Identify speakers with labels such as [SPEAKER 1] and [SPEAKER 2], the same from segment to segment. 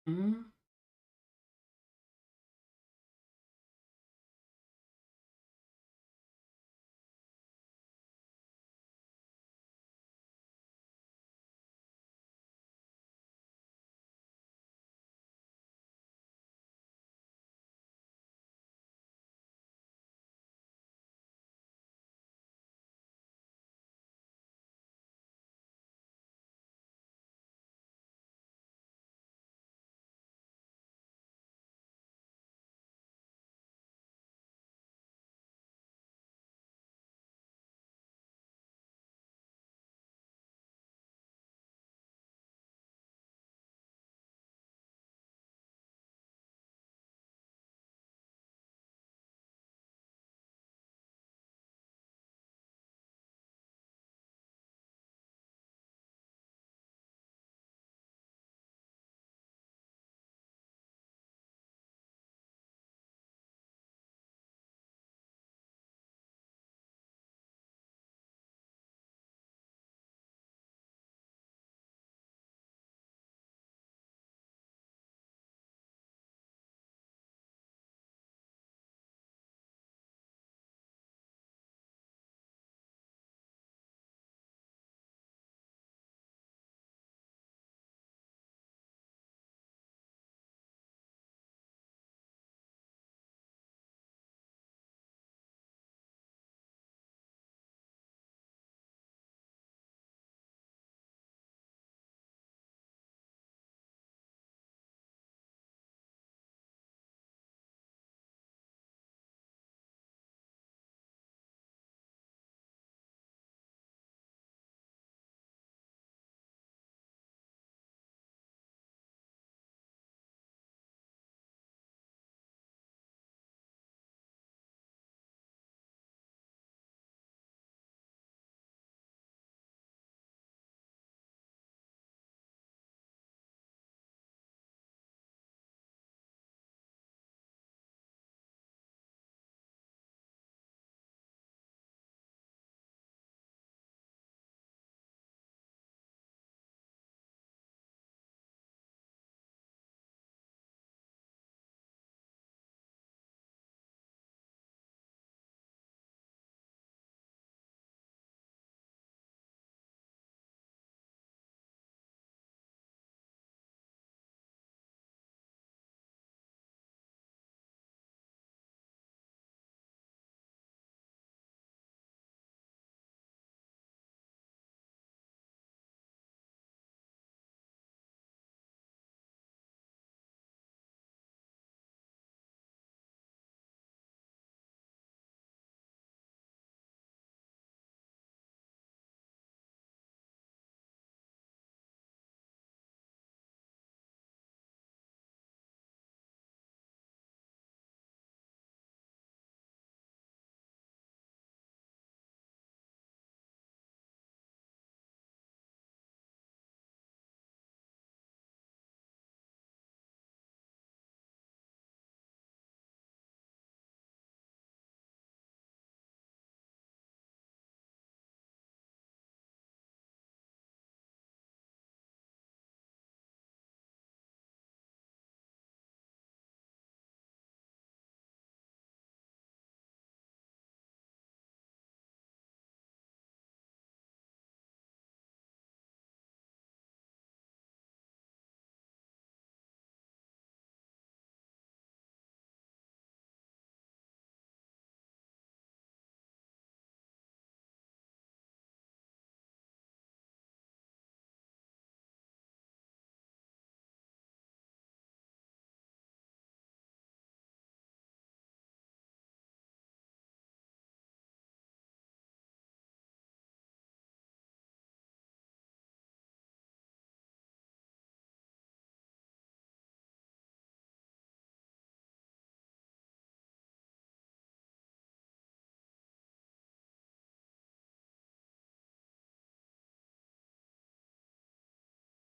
[SPEAKER 1] Mm,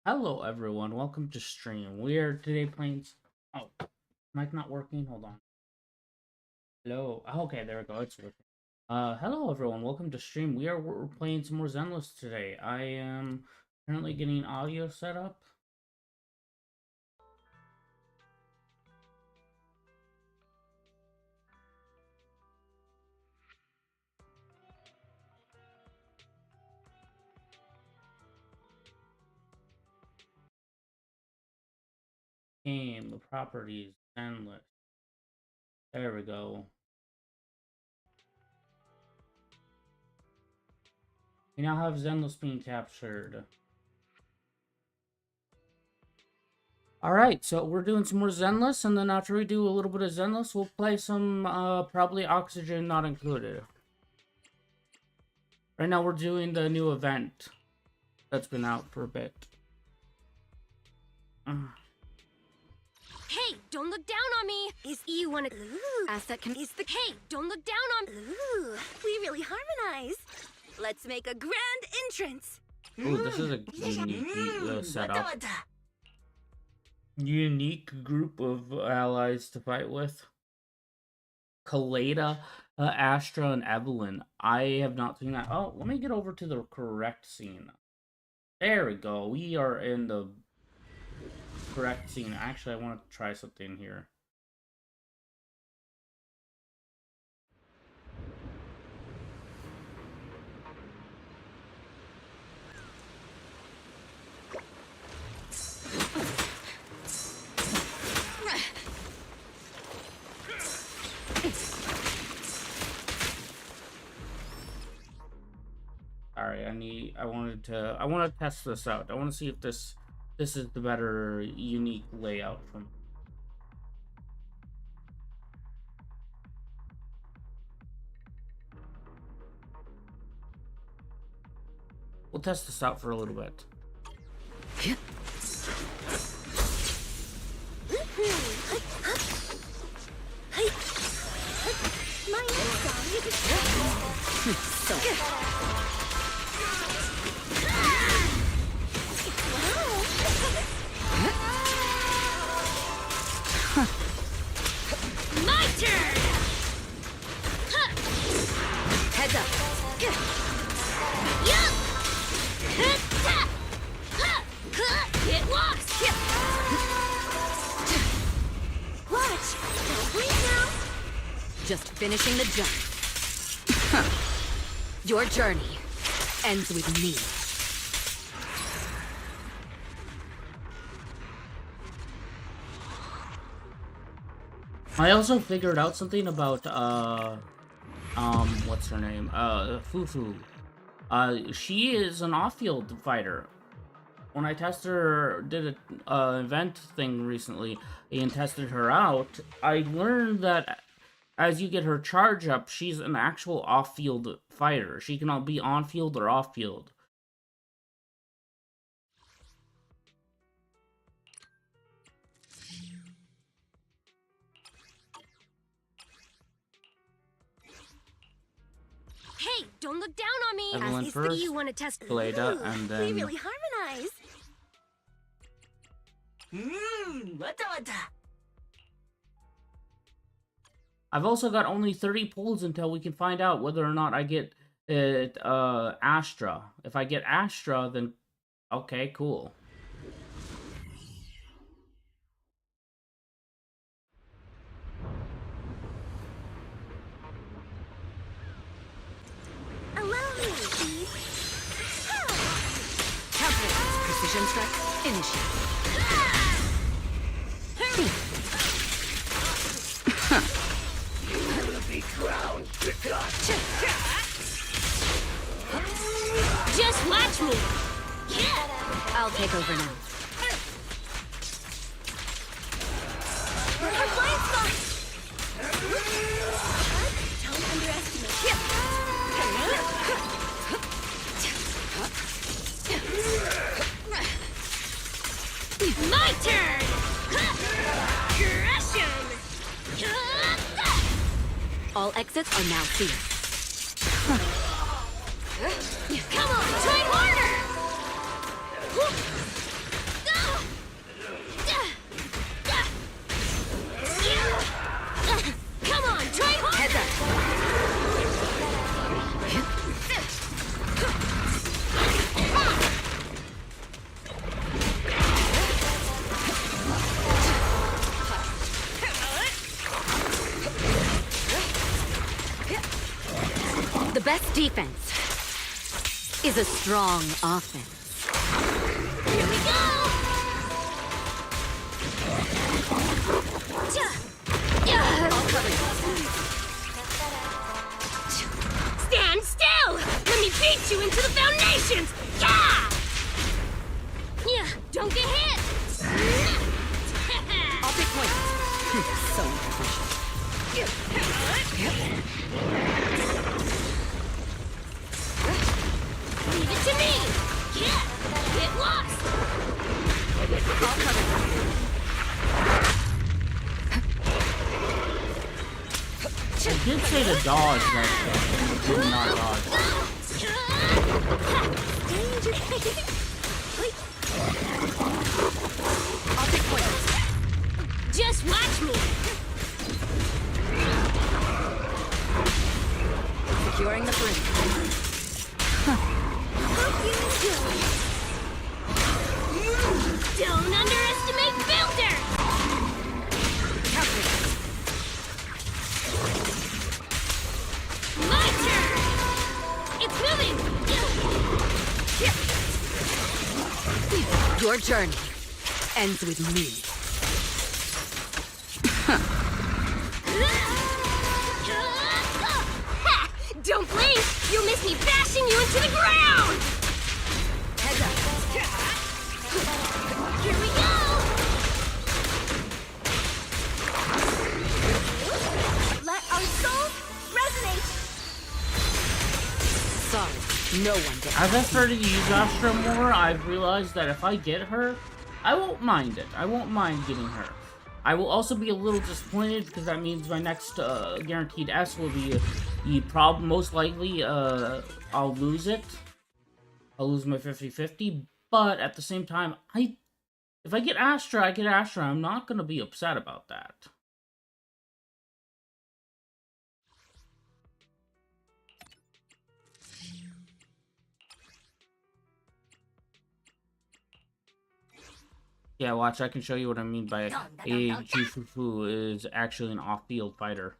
[SPEAKER 1] hello everyone, welcome to stream. We are today playing. Oh, mic not working. Hold on. Hello. Oh, okay, there we go. It's working. Hello everyone, welcome to stream. We're playing some more Zenless today. I am currently getting audio set up. Game, the properties, zenless. There we go. We now have zenless being captured. Alright, so we're doing some more zenless, and then after we do a little bit of zenless, we'll play some, probably oxygen not included. Right now we're doing the new event that's been out for a bit.
[SPEAKER 2] Hey, don't look down on me. Is you wanna asset can is the hey, don't look down on we really harmonize. Let's make a grand entrance.
[SPEAKER 1] Ooh, this is a unique setup. Unique group of allies to fight with. Kaleda, Astra, and Evelyn. I have not seen that. Oh, let me get over to the correct scene. There we go. We are in the correct scene. Actually, I want to try something here. Sorry, I want to test this out. I want to see if this is the better unique layout from. We'll test this out for a little bit.
[SPEAKER 2] My turn. Heads up. It walks. Watch. Don't blink now. Just finishing the jump. Your journey ends with me.
[SPEAKER 1] I also figured out something about what's her name? Fufu. She is an off-field fighter. When I tested her, did a event thing recently and tested her out, I learned that as you get her charge up, she's an actual off-field fighter. She can be on-field or off-field.
[SPEAKER 2] Hey, don't look down on me.
[SPEAKER 1] Evelyn first,
[SPEAKER 2] you want to test
[SPEAKER 1] Kaleda, and then
[SPEAKER 2] we really harmonize.
[SPEAKER 1] I've also got only 30 pulls until we can find out whether or not I get Astra. If I get Astra, then okay, cool.
[SPEAKER 2] Precision strike, initiate.
[SPEAKER 3] Be crowned the god.
[SPEAKER 2] Just watch me. I'll take over now. Our blind spot. Don't underestimate. My turn! Crush him! All exits are now sealed. Come on, try harder! Come on, try harder! Heads up. The best defense is a strong offense. Here we go! Launch you into the foundations! Yeah! Yeah, don't get hit!
[SPEAKER 4] I'll take point. So inefficient.
[SPEAKER 2] Leave it to me! Yeah! Get lost!
[SPEAKER 4] I'll cover you.
[SPEAKER 1] I did say to dodge that did not dodge.
[SPEAKER 4] I'll take point.
[SPEAKER 2] Just watch me!
[SPEAKER 4] Securing the perimeter.
[SPEAKER 2] Don't underestimate Builder!
[SPEAKER 4] Counter that.
[SPEAKER 2] My turn! It's moving!
[SPEAKER 4] Your journey ends with me.
[SPEAKER 2] Ha! Don't blink! You'll miss me bashing you into the ground!
[SPEAKER 4] Heads up.
[SPEAKER 2] Here we go! Let our souls resonate!
[SPEAKER 4] Sorry, no one gets
[SPEAKER 1] As I started to use Astra more, I've realized that if I get her, I won't mind it. I won't mind getting her. I will also be a little disappointed because that means my next guaranteed S will be the problem. Most likely, I'll lose it. I'll lose my 50-50. But at the same time, if I get Astra, I get Astra. I'm not gonna be upset about that. Yeah, watch, I can show you what I mean by a Jufufu is actually an off-field fighter.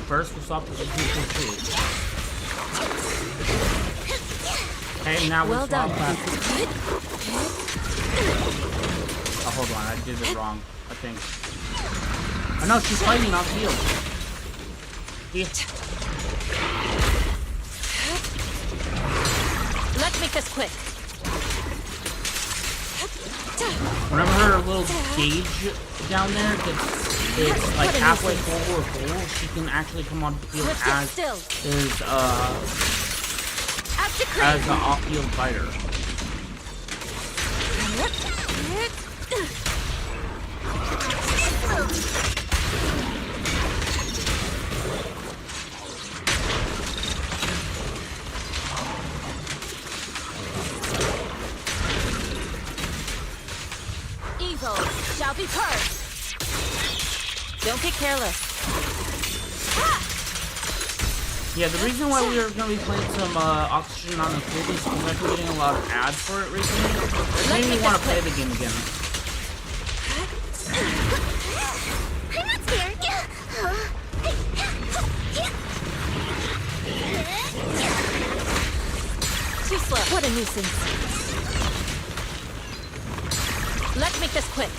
[SPEAKER 1] First, we'll stop the Jufufu. Okay, now we'll
[SPEAKER 4] Well
[SPEAKER 1] swap
[SPEAKER 4] done.
[SPEAKER 1] back. Oh, hold on, I did it wrong, I think. Oh no, she's fighting off field.
[SPEAKER 4] Let's make this quick.
[SPEAKER 1] Whenever her little gauge down there it's like halfway full or full, she can actually come on the field
[SPEAKER 4] Let's get
[SPEAKER 1] as
[SPEAKER 4] still.
[SPEAKER 1] as an off-field fighter.
[SPEAKER 2] Evil shall be purged!
[SPEAKER 4] Don't get careless.
[SPEAKER 1] Yeah, the reason why we are going to be playing some Oxygen on the Field is because I've been getting a lot of ads for it recently. It made me want to play the game again.
[SPEAKER 2] I'm not scared!
[SPEAKER 4] Too slow. What a nuisance. Let's make this quick.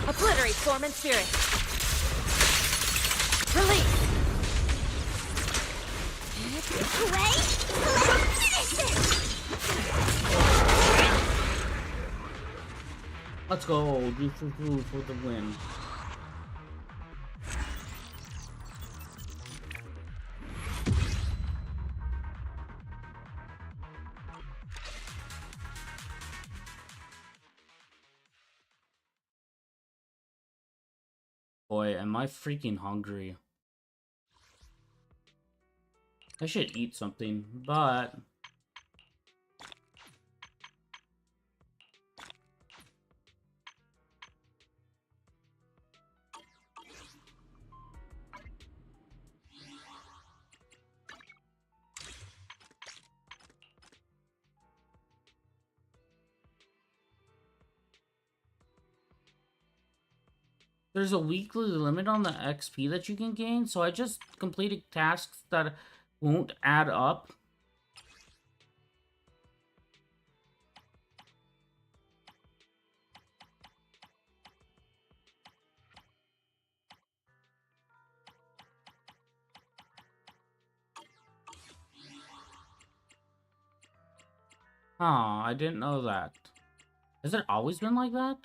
[SPEAKER 4] Obliterate form and spirit. Release.
[SPEAKER 2] Wait! Let's finish this!
[SPEAKER 1] Let's go, Jufufu for the win. Boy, am I freaking hungry. I should eat something, but... There's a weekly limit on the XP that you can gain, so I just completed tasks that won't add up. Huh, I didn't know that. Has it always been like that?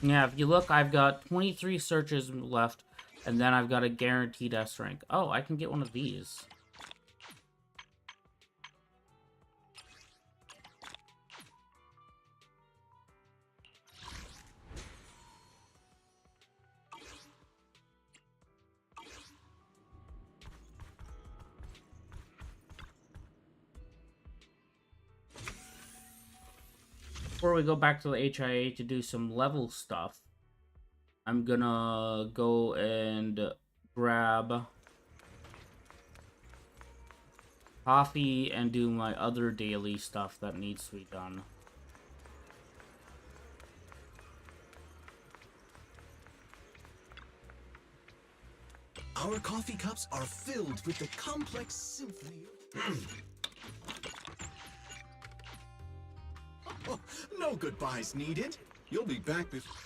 [SPEAKER 1] Yeah, if you look, I've got 23 searches left, and then I've got a guaranteed S rank. Oh, I can get one of these. Before we go back to the HIA to do some level stuff, I'm gonna go and grab coffee and do my other daily stuff that needs to be done.
[SPEAKER 3] Our coffee cups are filled with the complex symphony. Oh, no goodbyes needed. You'll be back before.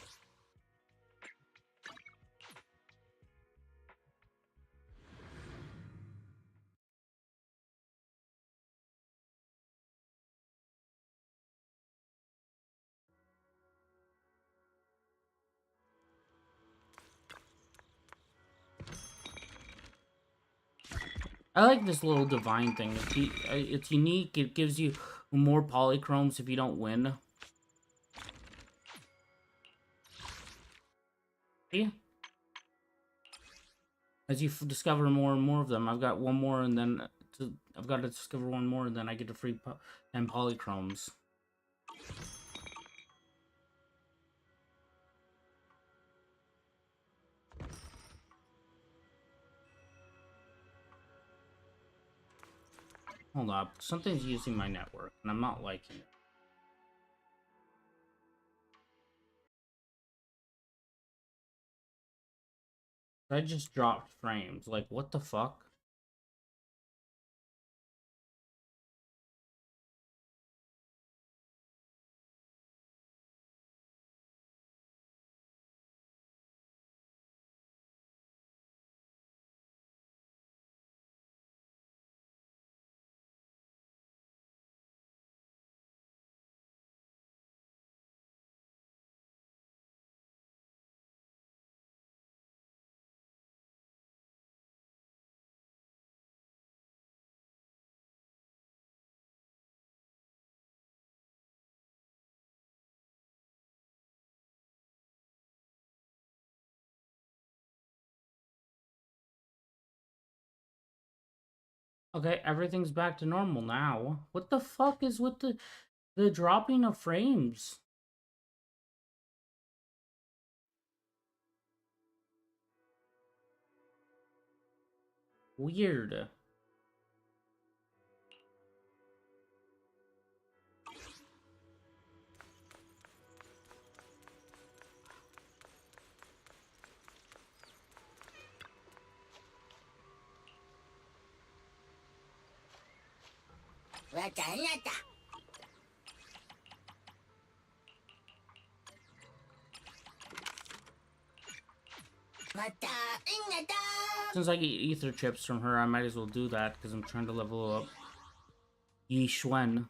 [SPEAKER 1] I like this little divine thing. It's unique. It gives you more polychromes if you don't win. See? As you discover more and more of them, I've got one more, and then I've got to discover one more, and then I get a free 10 polychromes. Hold up, something's using my network, and I'm not liking it. I just dropped frames. Like, what the fuck? Okay, everything's back to normal now. What the fuck is with the dropping of frames? Weird. Since I get ether chips from her, I might as well do that because I'm trying to level up Yi Xuan.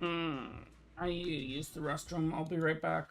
[SPEAKER 1] I use the restroom. I'll be right back.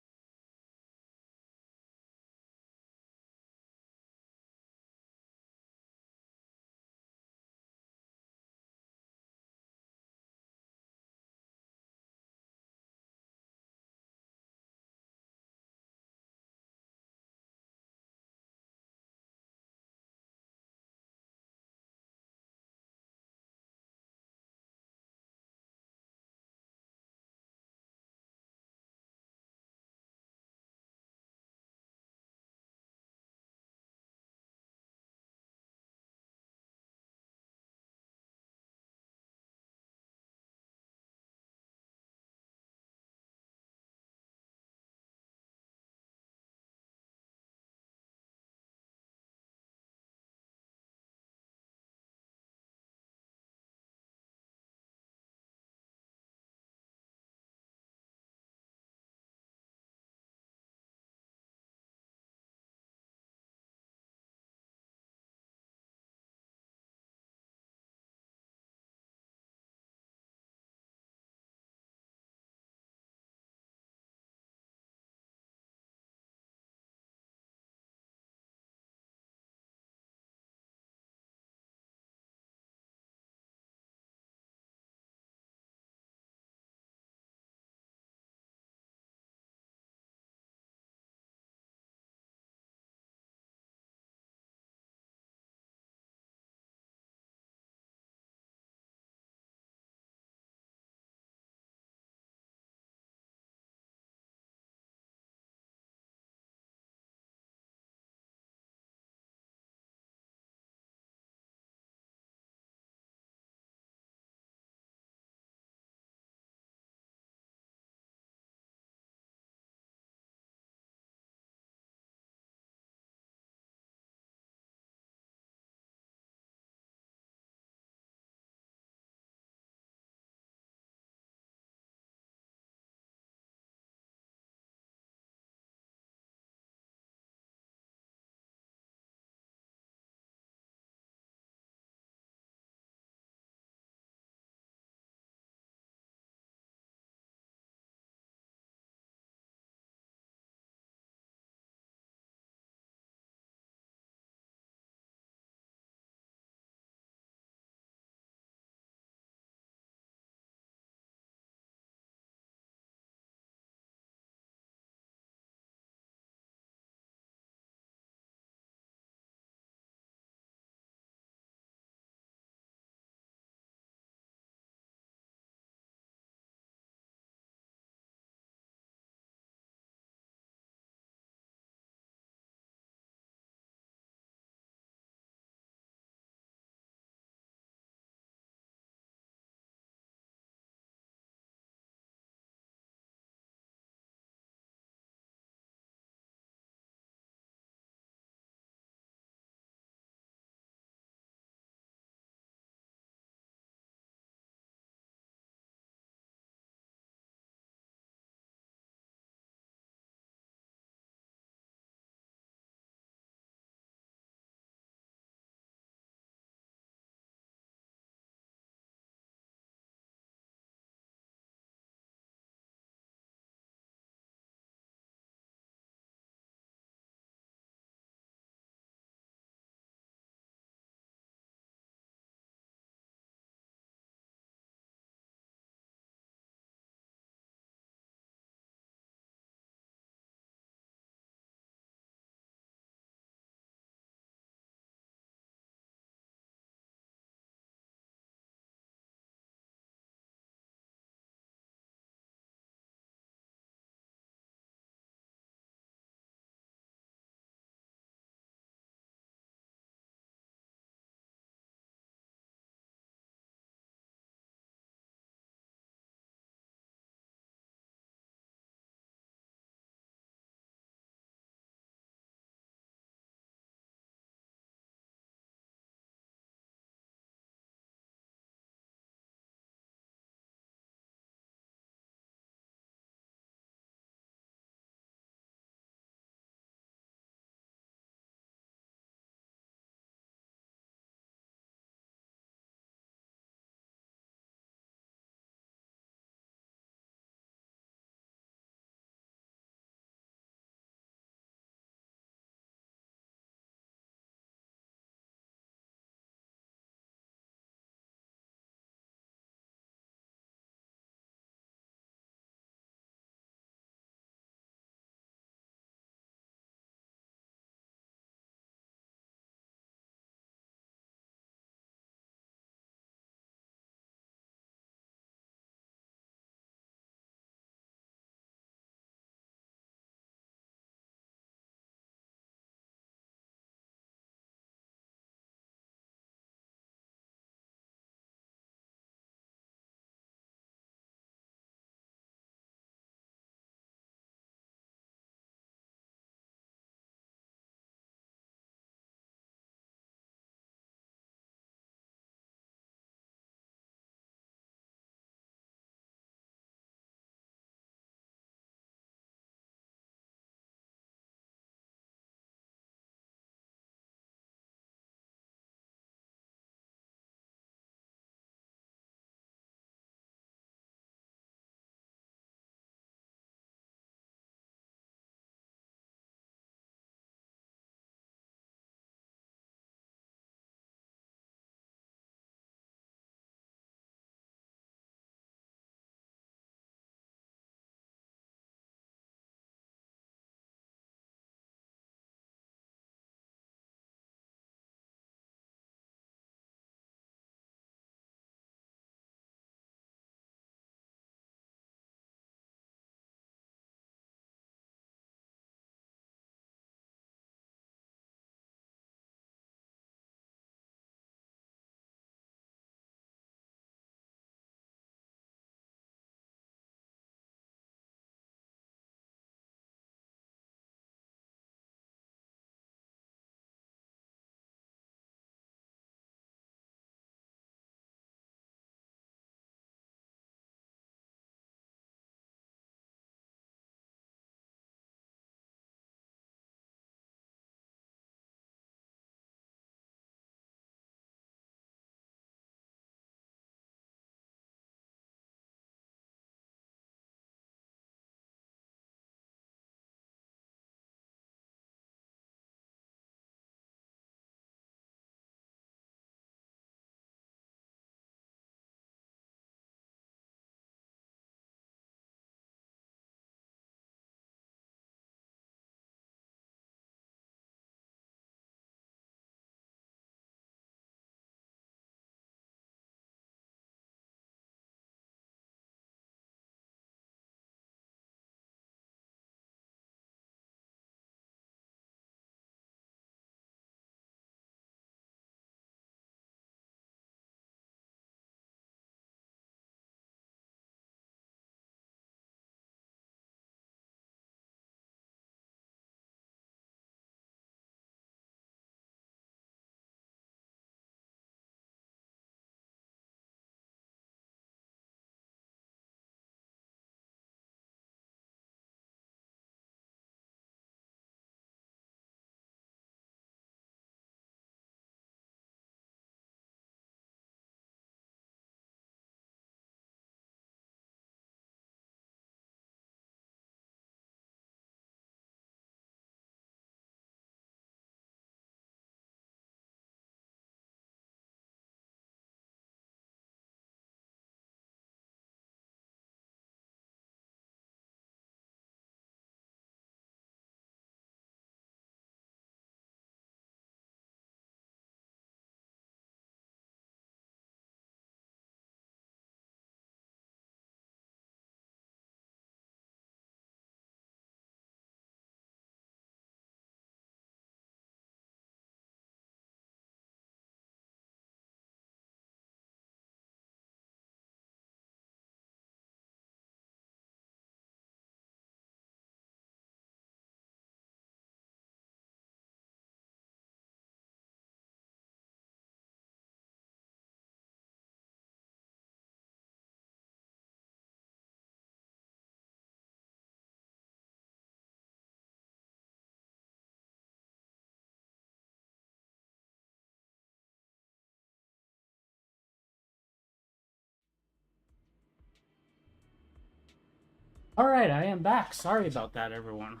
[SPEAKER 1] Alright, I am back. Sorry about that, everyone.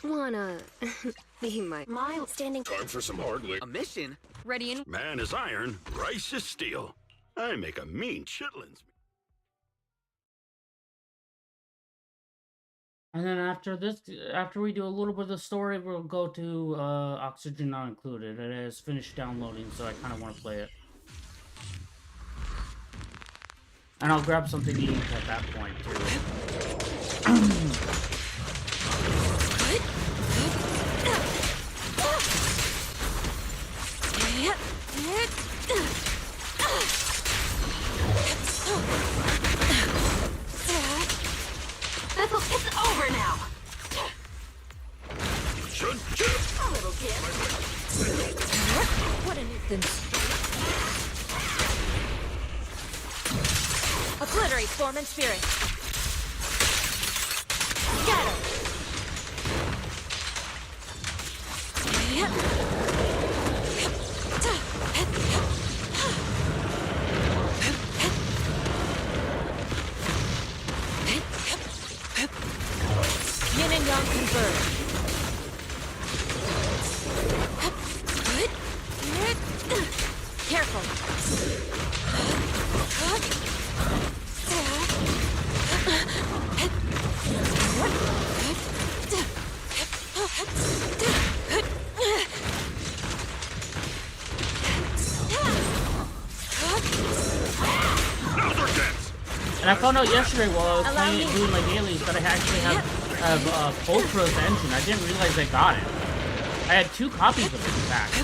[SPEAKER 2] Wanna be my standing?
[SPEAKER 5] Time for some hard lick.
[SPEAKER 6] A mission?
[SPEAKER 4] Ready and
[SPEAKER 5] Man is iron, rice is steel. I make a mean chitlins.
[SPEAKER 1] And then after this, after we do a little bit of the story, we'll go to Oxygen Not Included. It has finished downloading, so I kind of want to play it. And I'll grab something to eat at that point, too.
[SPEAKER 2] It's over now. A little gift.
[SPEAKER 4] what a nuisance. Obliterate form and spirit. Yin and yang converge. Careful.
[SPEAKER 1] And I found out yesterday while I was playing, doing my dailies that I actually have Ultra's engine. I didn't realize I got it. I had 2 copies of it, in fact.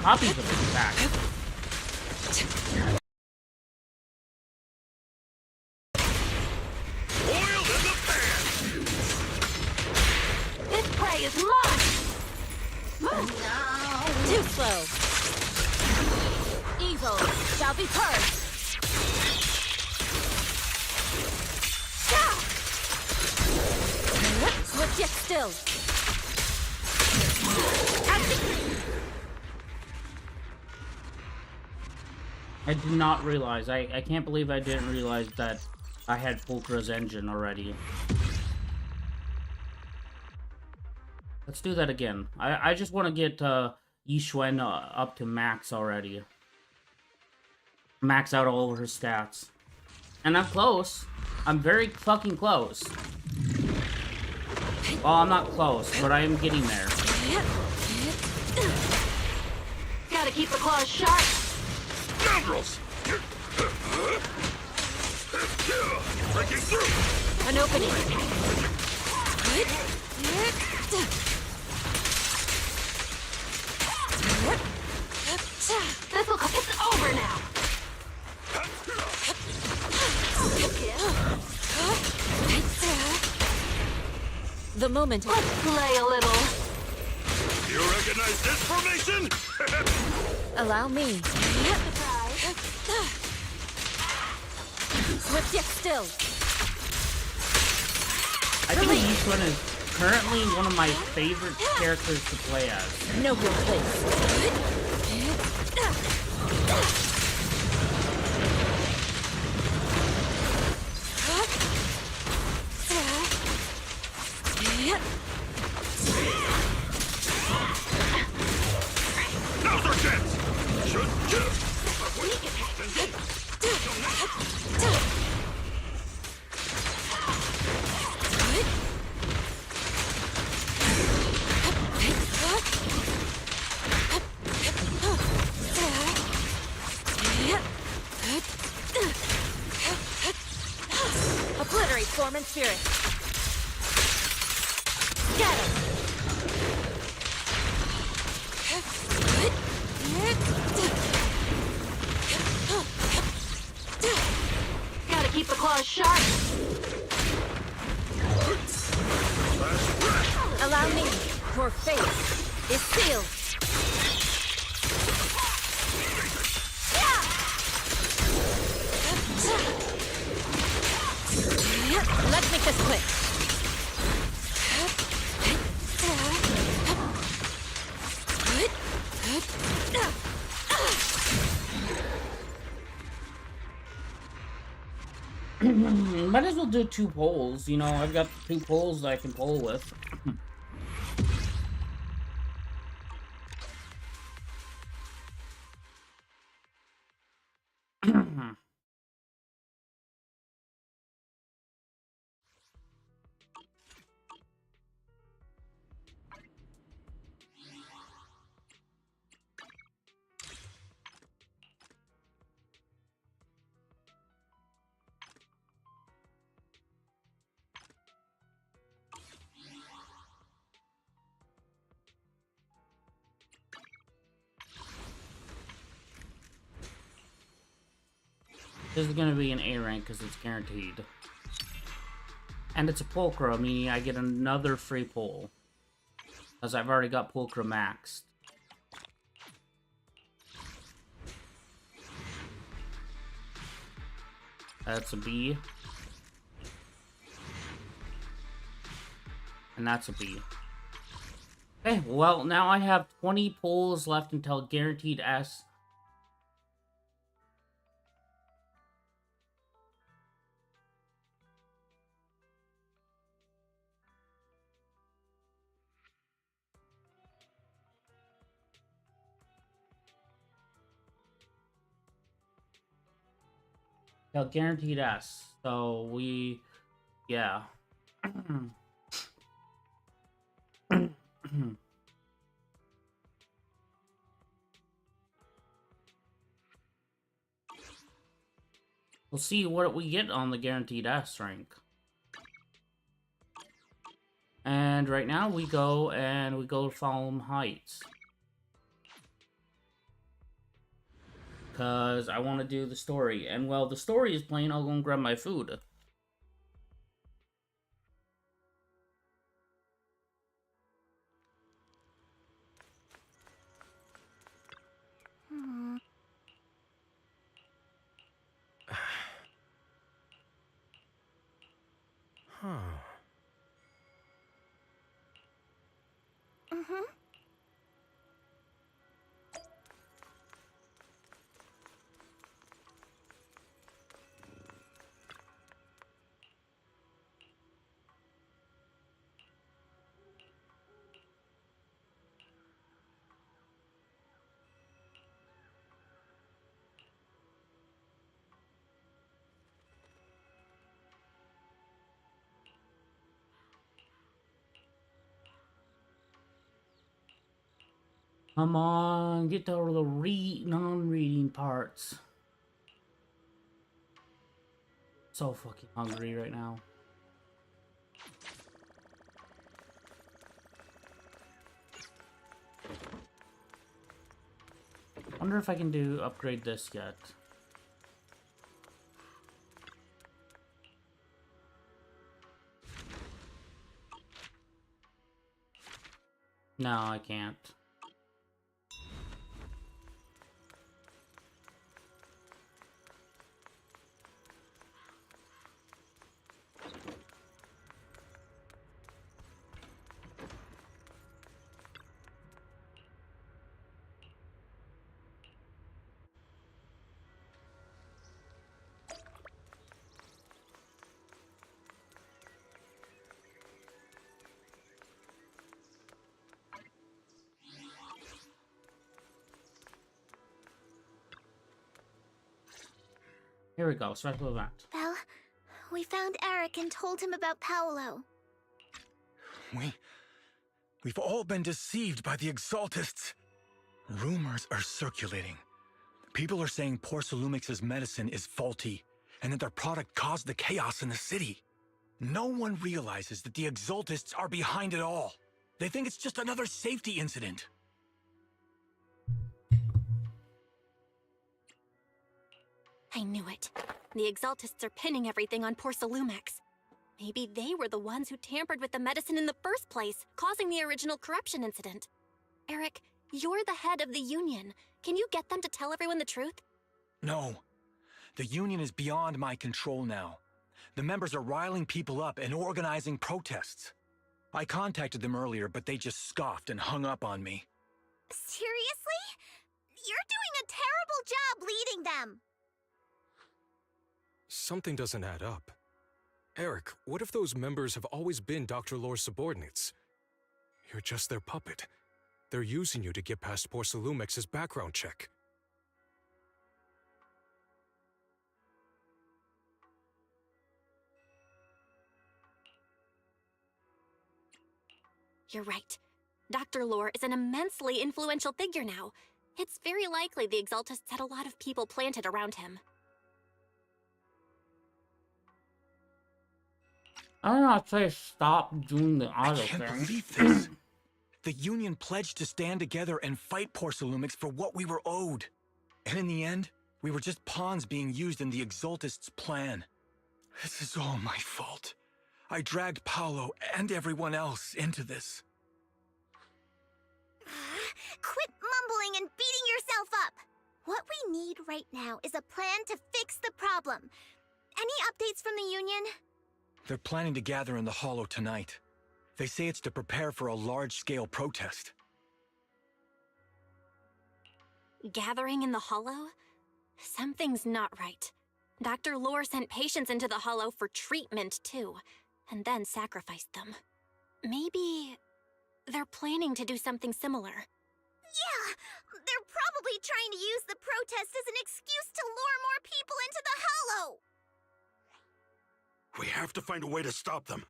[SPEAKER 1] Copies of it, in fact.
[SPEAKER 5] Oiled in the pan!
[SPEAKER 2] This prey is mine.
[SPEAKER 4] Too slow. Evil shall be purged. Swift yet still.
[SPEAKER 1] I did not realize. I can't believe I didn't realize that I had Pultra's engine already. Let's do that again. I just want to get Yixuan up to max already. Max out all of her stats. And I'm close. I'm very fucking close. Well, I'm not close, but I am getting there.
[SPEAKER 2] Gotta keep the claws sharp.
[SPEAKER 5] Scoundrels! Breaking through!
[SPEAKER 4] An opening.
[SPEAKER 2] It's over now.
[SPEAKER 4] The moment.
[SPEAKER 2] Let's play a little.
[SPEAKER 5] You recognize this formation?
[SPEAKER 4] Allow me. Swift yet still.
[SPEAKER 1] I think Yixuan is currently one of my favorite characters to play as.
[SPEAKER 4] Know your place.
[SPEAKER 5] Now's our chance!
[SPEAKER 4] Obliterate form and spirit. Get him!
[SPEAKER 2] Gotta keep the claws sharp.
[SPEAKER 4] Allow me. Your fate is sealed. Let's make this quick.
[SPEAKER 1] Might as well do 2 poles. You know, I've got 2 poles that I can pole with. This is gonna be an A rank because it's guaranteed. And it's a pulchra, meaning I get another free pull. Because I've already got pulchra maxed. That's a B. And that's a B. Okay, well, now I have 20 pulls left until guaranteed S. Till guaranteed S. So we... yeah. We'll see what we get on the guaranteed S rank. And right now we go to Fallen Heights. Because I want to do the story. And while the story is playing, I'll go and grab my food.
[SPEAKER 3] Huh.
[SPEAKER 2] Mm-hmm.
[SPEAKER 1] Come on, get to the non-reading parts. So fucking hungry right now. Wonder if I can upgrade this yet. No, I can't. Here we go, special event.
[SPEAKER 2] Well, we found Eric and told him about Paolo.
[SPEAKER 6] We've all been deceived by the Exaltists. Rumors are circulating. People are saying Porcelumix's medicine is faulty, and that their product caused the chaos in the city. No one realizes that the Exaltists are behind it all. They think it's just another safety incident.
[SPEAKER 2] I knew it. The Exaltists are pinning everything on Porcelumix. Maybe they were the ones who tampered with the medicine in the first place, causing the original corruption incident. Eric, you're the head of the Union. Can you get them to tell everyone the truth?
[SPEAKER 6] No. The Union is beyond my control now. The members are riling people up and organizing protests. I contacted them earlier, but they just scoffed and hung up on me.
[SPEAKER 2] Seriously? You're doing a terrible job leading them.
[SPEAKER 7] Something doesn't add up. Eric, what if those members have always been Dr. Lore's subordinates? You're just their puppet. They're using you to get past Porcelumex's background check.
[SPEAKER 2] You're right. Dr. Lore is an immensely influential figure now. It's very likely the Exaltists had a lot of people planted around him.
[SPEAKER 1] I don't know, I'd say stop doing the
[SPEAKER 6] I
[SPEAKER 1] auto
[SPEAKER 6] can't
[SPEAKER 1] thing.
[SPEAKER 6] believe this. The Union pledged to stand together and fight Porcelumix for what we were owed. And in the end, we were just pawns being used in the Exaltists' plan. This is all my fault. I dragged Paolo and everyone else into this.
[SPEAKER 2] Quit mumbling and beating yourself up! What we need right now is a plan to fix the problem. Any updates from the Union?
[SPEAKER 6] They're planning to gather in the Hollow tonight. They say it's to prepare for a large-scale protest.
[SPEAKER 2] Gathering in the Hollow? Something's not right. Dr. Lore sent patients into the Hollow for treatment, too, and then sacrificed them. Maybe they're planning to do something similar. Yeah, they're probably trying to use the protest as an excuse to lure more people into the Hollow!
[SPEAKER 5] We have to find a way to stop them.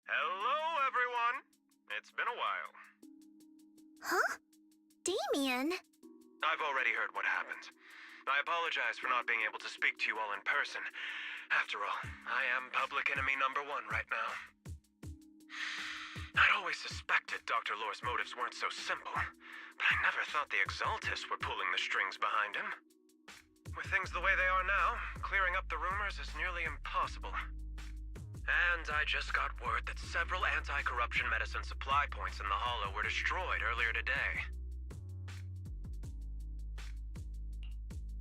[SPEAKER 8] Hello, everyone. It's been a while.
[SPEAKER 2] Huh? Damien?
[SPEAKER 8] I've already heard what happened. I apologize for not being able to speak to you all in person. After all, I am public enemy #1 right now. I'd always suspected Dr. Lore's motives weren't so simple, but I never thought the Exaltists were pulling the strings behind him. With things the way they are now, clearing up the rumors is nearly impossible. And I just got word that several anti-corruption medicine supply points in the Hollow were destroyed earlier today.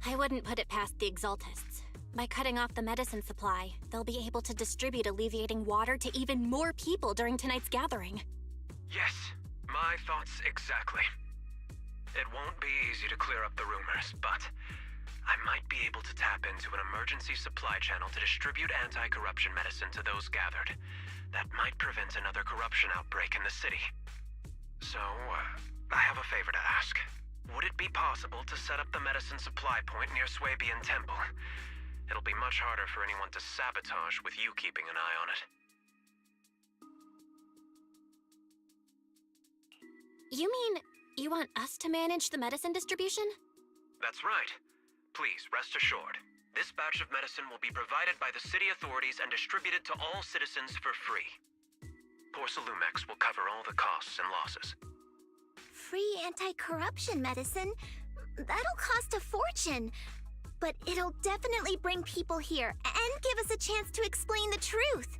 [SPEAKER 2] I wouldn't put it past the Exaltists. By cutting off the medicine supply, they'll be able to distribute alleviating water to even more people during tonight's gathering.
[SPEAKER 8] Yes, my thoughts exactly. It won't be easy to clear up the rumors, but I might be able to tap into an emergency supply channel to distribute anti-corruption medicine to those gathered. That might prevent another corruption outbreak in the city. So, I have a favor to ask. Would it be possible to set up the medicine supply point near Swabian Temple? It'll be much harder for anyone to sabotage with you keeping an eye on it.
[SPEAKER 2] You mean you want us to manage the medicine distribution?
[SPEAKER 8] That's right. Please, rest assured. This batch of medicine will be provided by the city authorities and distributed to all citizens for free. Porcelumex will cover all the costs and losses.
[SPEAKER 2] Free anti-corruption medicine? That'll cost a fortune. But it'll definitely bring people here and give us a chance to explain the truth.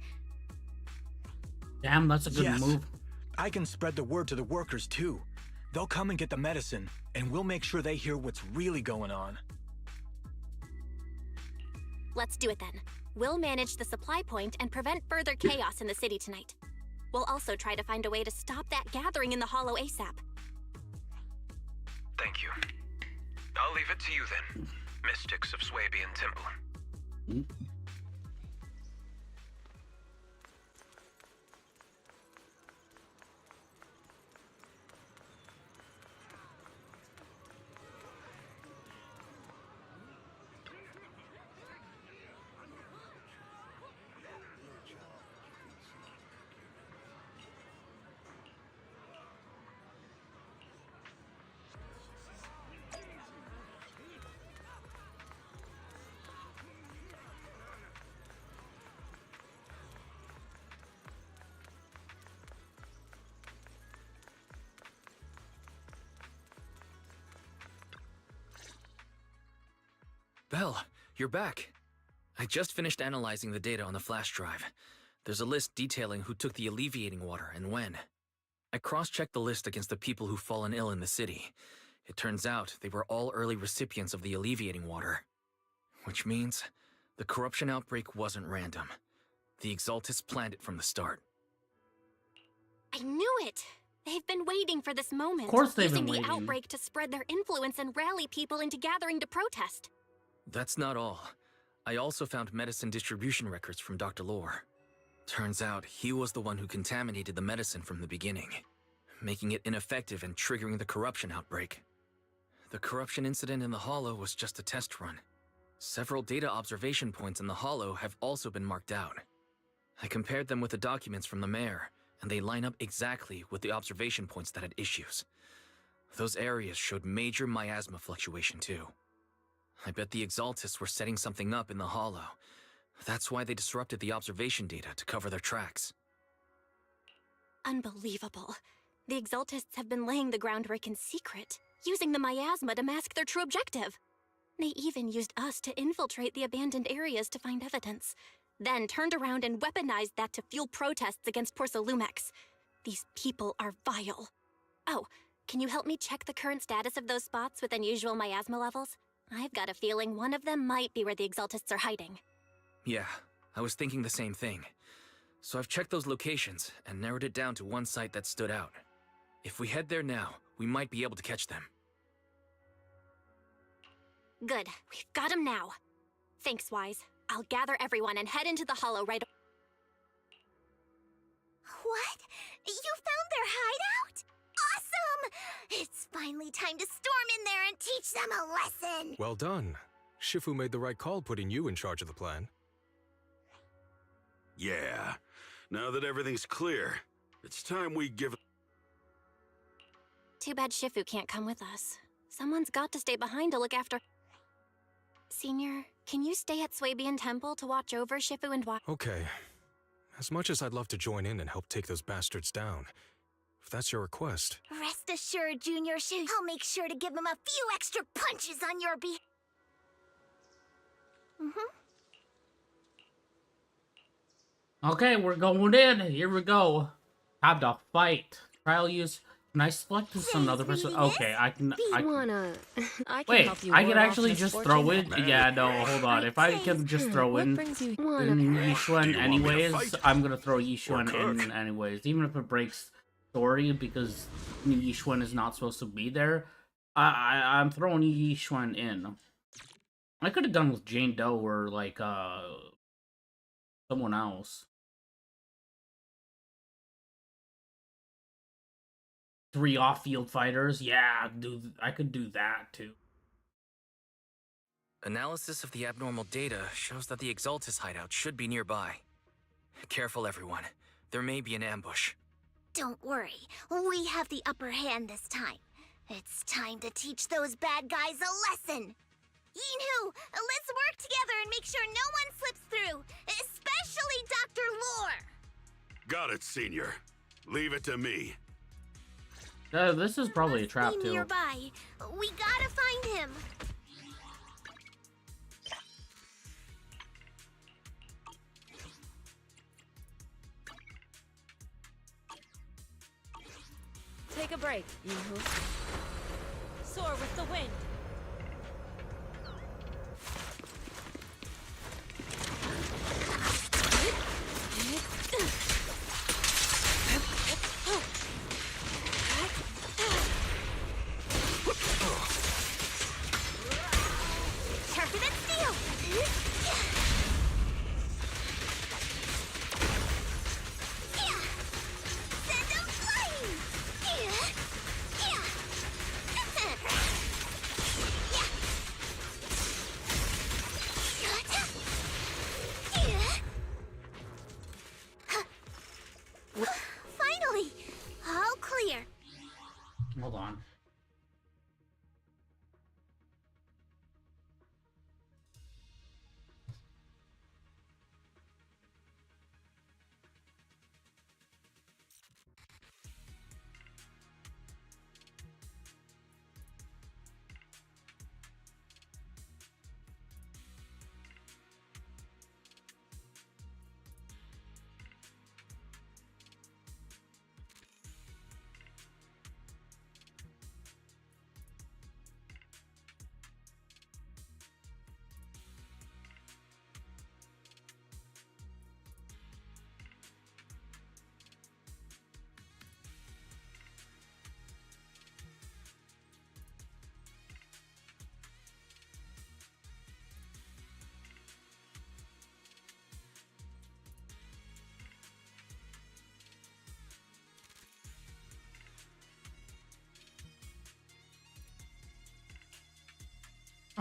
[SPEAKER 1] Damn, that's a good
[SPEAKER 6] Yes.
[SPEAKER 1] move.
[SPEAKER 6] I can spread the word to the workers, too. They'll come and get the medicine, and we'll make sure they hear what's really going on.
[SPEAKER 2] Let's do it then. We'll manage the supply point and prevent further chaos in the city tonight. We'll also try to find a way to stop that gathering in the Hollow ASAP.
[SPEAKER 8] Thank you. I'll leave it to you then, mystics of Swabian Temple.
[SPEAKER 9] Belle, you're back. I just finished analyzing the data on the flash drive. There's a list detailing who took the alleviating water and when. I cross-checked the list against the people who've fallen ill in the city. It turns out they were all early recipients of the alleviating water. Which means the corruption outbreak wasn't random. The Exaltists planned it from the start.
[SPEAKER 2] I knew it! They've been waiting for this moment.
[SPEAKER 1] Of course they've
[SPEAKER 2] using
[SPEAKER 1] been waiting.
[SPEAKER 2] the outbreak to spread their influence and rally people into gathering to protest.
[SPEAKER 9] That's not all. I also found medicine distribution records from Dr. Lore. Turns out he was the one who contaminated the medicine from the beginning, making it ineffective and triggering the corruption outbreak. The corruption incident in the Hollow was just a test run. Several data observation points in the Hollow have also been marked out. I compared them with the documents from the mayor, and they line up exactly with the observation points that had issues. Those areas showed major miasma fluctuation too. I bet the Exaltists were setting something up in the Hollow. That's why they disrupted the observation data to cover their tracks.
[SPEAKER 2] Unbelievable. The Exaltists have been laying the groundwork in secret, using the miasma to mask their true objective. They even used us to infiltrate the abandoned areas to find evidence, then turned around and weaponized that to fuel protests against Porcelumex. These people are vile. Oh, can you help me check the current status of those spots with unusual miasma levels? I've got a feeling one of them might be where the Exaltists are hiding.
[SPEAKER 9] Yeah, I was thinking the same thing. So I've checked those locations and narrowed it down to one site that stood out. If we head there now, we might be able to catch them.
[SPEAKER 2] Good, we've got them now. Thanks, Wise. I'll gather everyone and head into the Hollow right.
[SPEAKER 10] What? You found their hideout? Awesome! It's finally time to storm in there and teach them a lesson!
[SPEAKER 7] Well done. Shifu made the right call putting you in charge of the plan.
[SPEAKER 5] Yeah. Now that everything's clear, it's time we give...
[SPEAKER 2] Too bad Shifu can't come with us. Someone's got to stay behind to look after... Senior, can you stay at Swabian Temple to watch over Shifu and
[SPEAKER 7] Okay. As much as I'd love to join in and help take those bastards down, if that's your request...
[SPEAKER 10] Rest assured, Junior Shu, I'll make sure to give them a few extra punches on your behalf.
[SPEAKER 1] Okay, we're going in. Here we go. Time to fight. Trial use. Can I select this another person? Okay, I can. Wait, I can actually just throw in. Yeah, no, hold on. If I can just throw in Yishuan anyways, I'm gonna throw Yishuan in anyways, even if it breaks story because Yishuan is not supposed to be there. I'm throwing Yishuan in. I could have done with Jane Doe or like someone else. 3 off-field fighters. Yeah, I could do that too.
[SPEAKER 9] Analysis of the abnormal data shows that the Exaltis hideout should be nearby. Careful, everyone. There may be an ambush.
[SPEAKER 10] Don't worry, we have the upper hand this time. It's time to teach those bad guys a lesson. Yinhu, let's work together and make sure no one slips through, especially Dr. Lore.
[SPEAKER 5] Got it, Senior. Leave it to me.
[SPEAKER 1] This is probably a trap too.
[SPEAKER 10] Nearby. We gotta find him.
[SPEAKER 4] Take a break, Yinhu. Soar with the wind.
[SPEAKER 10] Turbulent steel. Send him flying. Finally, all clear.
[SPEAKER 1] Hold on.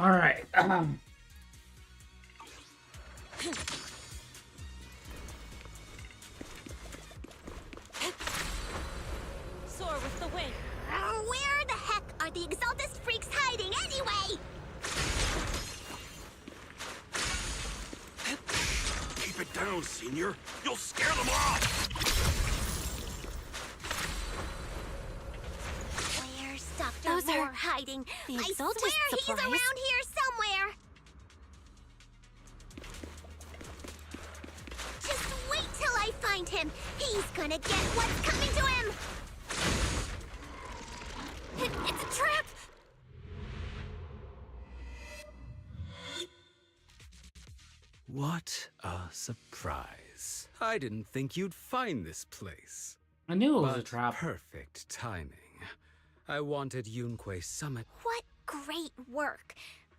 [SPEAKER 1] All right.
[SPEAKER 4] Soar with the wind.
[SPEAKER 10] Where the heck are the Exaltist freaks hiding anyway?
[SPEAKER 5] Keep it down, Senior. You'll scare them off.
[SPEAKER 10] Where's Dr.
[SPEAKER 2] Those are
[SPEAKER 10] Lore hiding?
[SPEAKER 2] the
[SPEAKER 10] I swear
[SPEAKER 2] Exaltist
[SPEAKER 10] he's
[SPEAKER 2] supplies.
[SPEAKER 10] around here somewhere. Just wait till I find him. He's gonna get what's coming to him. It's a trap.
[SPEAKER 11] What a surprise. I didn't think you'd find this place.
[SPEAKER 1] I knew it was a
[SPEAKER 11] But
[SPEAKER 1] trap.
[SPEAKER 11] perfect timing. I wanted Yunque Summit.
[SPEAKER 10] What great work.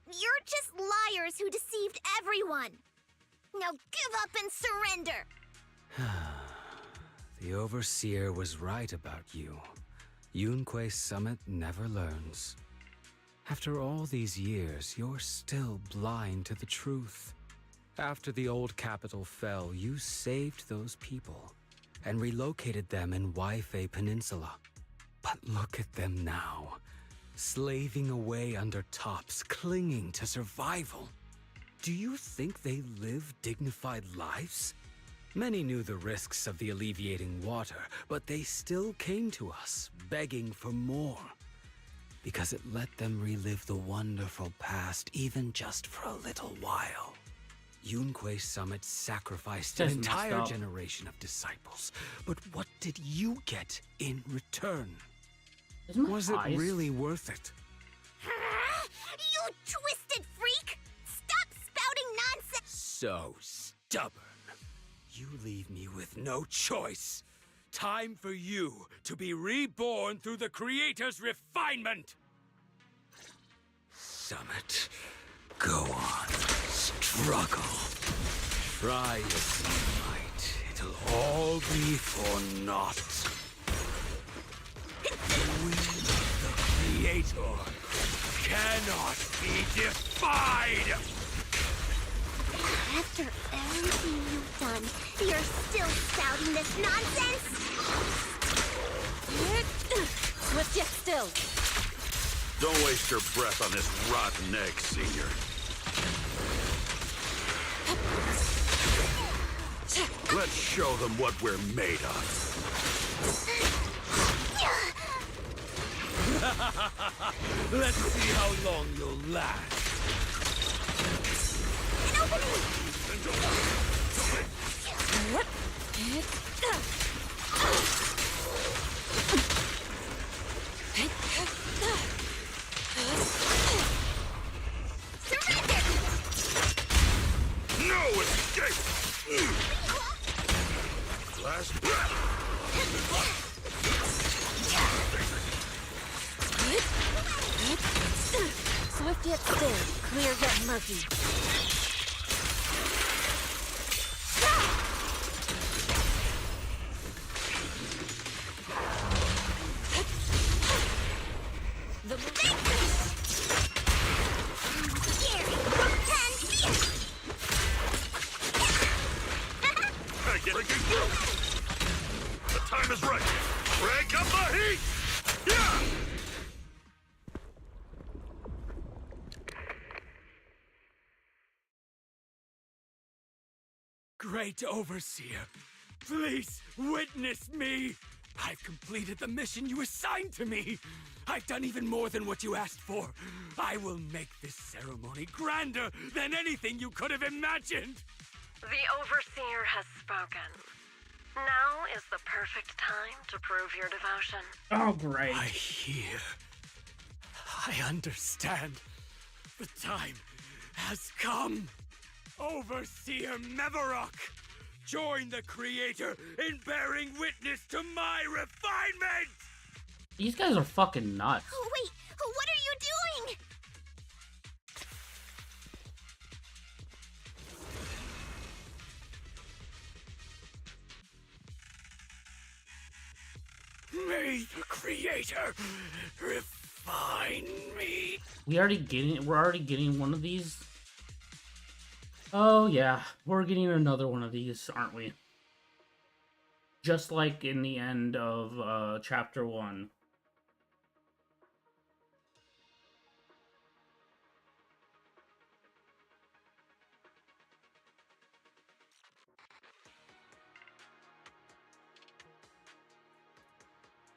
[SPEAKER 10] You're just liars who deceived everyone. Now give up and surrender.
[SPEAKER 11] The Overseer was right about you. Yunque Summit never learns. After all these years, you're still blind to the truth. After the old capital fell, you saved those people and relocated them in Waifei Peninsula. But look at them now, slaving away under tops, clinging to survival. Do you think they live dignified lives? Many knew the risks of the alleviating water, but they still came to us, begging for more. Because it let them relive the wonderful past, even just for a little while. Yunque Summit sacrificed an
[SPEAKER 1] That's messed
[SPEAKER 11] entire
[SPEAKER 1] up.
[SPEAKER 11] generation of disciples. But what did you get in return?
[SPEAKER 1] Isn't that
[SPEAKER 11] Was it
[SPEAKER 1] ice?
[SPEAKER 11] really worth it?
[SPEAKER 10] You twisted freak! Stop spouting nonsense!
[SPEAKER 11] So stubborn. You leave me with no choice. Time for you to be reborn through the Creator's refinement. Summit, go on, struggle. Try as you might, it'll all be for naught. The will of the Creator cannot be defied!
[SPEAKER 10] After everything you've done, you're still spouting this nonsense?
[SPEAKER 4] Swift yet still.
[SPEAKER 5] Don't waste your breath on this rotten egg, Senior. Let's show them what we're made of.
[SPEAKER 11] Let's see how long you'll last.
[SPEAKER 10] An opening! Surrender!
[SPEAKER 5] No escape! Last breath!
[SPEAKER 4] Swift yet still. Clear yet murky. The
[SPEAKER 5] Breaking through! The time is right! Crank up the heat! Yeah!
[SPEAKER 11] Great Overseer, please witness me! I've completed the mission you assigned to me! I've done even more than what you asked for! I will make this ceremony grander than anything you could have imagined!
[SPEAKER 12] The Overseer has spoken. Now is the perfect time to prove your devotion.
[SPEAKER 1] Oh, great.
[SPEAKER 11] I hear. I understand. The time has come. Overseer Mevarok, join the Creator in bearing witness to my refinement!
[SPEAKER 1] These guys are fucking nuts.
[SPEAKER 10] Oh, wait, what are you doing?
[SPEAKER 11] May the Creator refine
[SPEAKER 3] find me.
[SPEAKER 1] We're already getting one of these. Oh yeah, we're getting another one of these, aren't we? Just like in the end of chapter 1.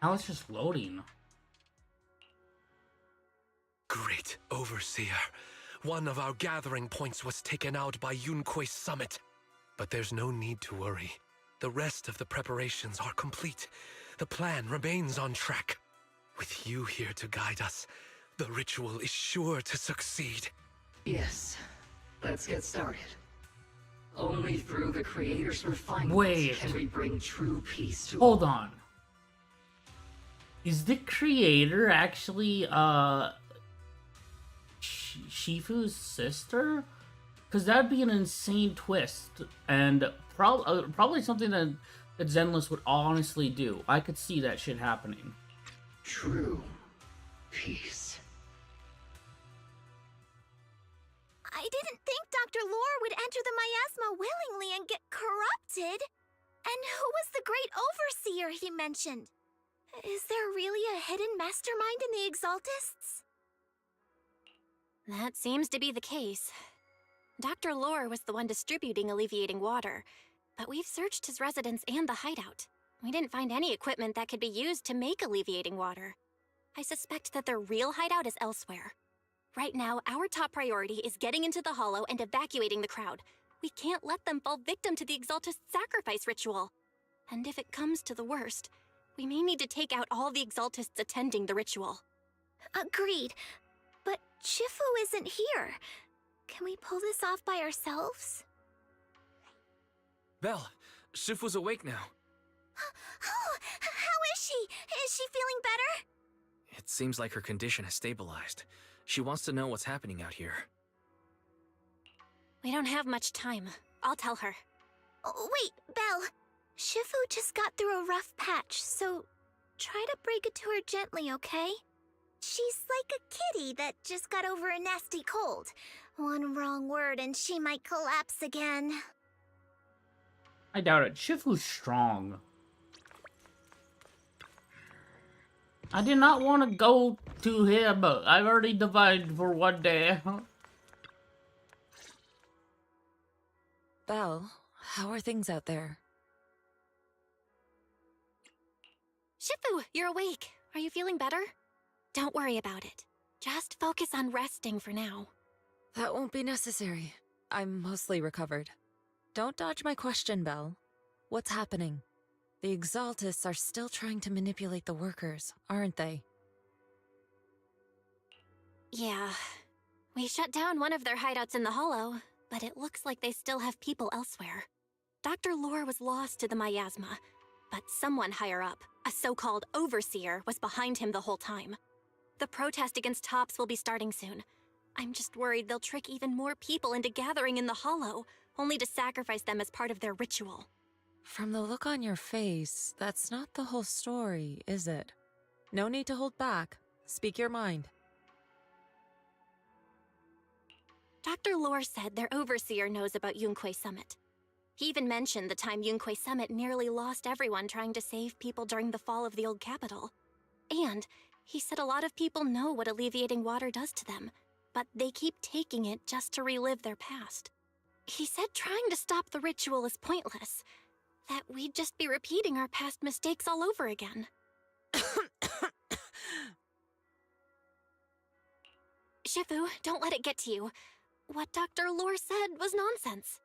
[SPEAKER 1] Now it's just loading.
[SPEAKER 8] Great Overseer. One of our gathering points was taken out by Yunque's summit. But there's no need to worry. The rest of the preparations are complete. The plan remains on track. With you here to guide us, the ritual is sure to succeed.
[SPEAKER 13] Yes. Let's get started. Only through the Creator's refinement
[SPEAKER 1] Wait.
[SPEAKER 13] can we bring true peace to
[SPEAKER 1] Hold on. Is the Creator actually, Shifu's sister? Because that'd be an insane twist, and probably something that Zenless would honestly do. I could see that shit happening.
[SPEAKER 13] True peace.
[SPEAKER 10] I didn't think Dr. Lore would enter the miasma willingly and get corrupted. And who was the great overseer he mentioned? Is there really a hidden mastermind in the Exaltists?
[SPEAKER 2] That seems to be the case. Dr. Lore was the one distributing alleviating water, but we've searched his residence and the hideout. We didn't find any equipment that could be used to make alleviating water. I suspect that their real hideout is elsewhere. Right now, our top priority is getting into the Hollow and evacuating the crowd. We can't let them fall victim to the Exaltist sacrifice ritual. And if it comes to the worst, we may need to take out all the Exaltists attending the ritual.
[SPEAKER 10] Agreed. But Shifu isn't here. Can we pull this off by ourselves?
[SPEAKER 9] Belle, Shifu's awake now.
[SPEAKER 10] Oh, how is she? Is she feeling better?
[SPEAKER 9] It seems like her condition has stabilized. She wants to know what's happening out here.
[SPEAKER 2] We don't have much time. I'll tell her.
[SPEAKER 10] Oh, wait, Belle. Shifu just got through a rough patch, so try to break it to her gently, okay? She's like a kitty that just got over a nasty cold. One wrong word and she might collapse again.
[SPEAKER 1] I doubt it. Shifu's strong. I did not want to go to him, but I've already divided for one day.
[SPEAKER 4] Belle, how are things out there?
[SPEAKER 2] Shifu, you're awake. Are you feeling better? Don't worry about it. Just focus on resting for now.
[SPEAKER 4] That won't be necessary. I'm mostly recovered. Don't dodge my question, Belle. What's happening? The Exaltists are still trying to manipulate the workers, aren't they?
[SPEAKER 2] Yeah. We shut down one of their hideouts in the Hollow, but it looks like they still have people elsewhere. Dr. Lore was lost to the miasma, but someone higher up, a so-called overseer, was behind him the whole time. The protest against Tops will be starting soon. I'm just worried they'll trick even more people into gathering in the Hollow, only to sacrifice them as part of their ritual.
[SPEAKER 4] From the look on your face, that's not the whole story, is it? No need to hold back. Speak your mind.
[SPEAKER 2] Dr. Lore said their overseer knows about Yunque Summit. He even mentioned the time Yunque Summit nearly lost everyone trying to save people during the fall of the old capital. And he said a lot of people know what alleviating water does to them, but they keep taking it just to relive their past. He said trying to stop the ritual is pointless, that we'd just be repeating our past mistakes all over again. Shifu, don't let it get to you. What Dr. Lore said was nonsense.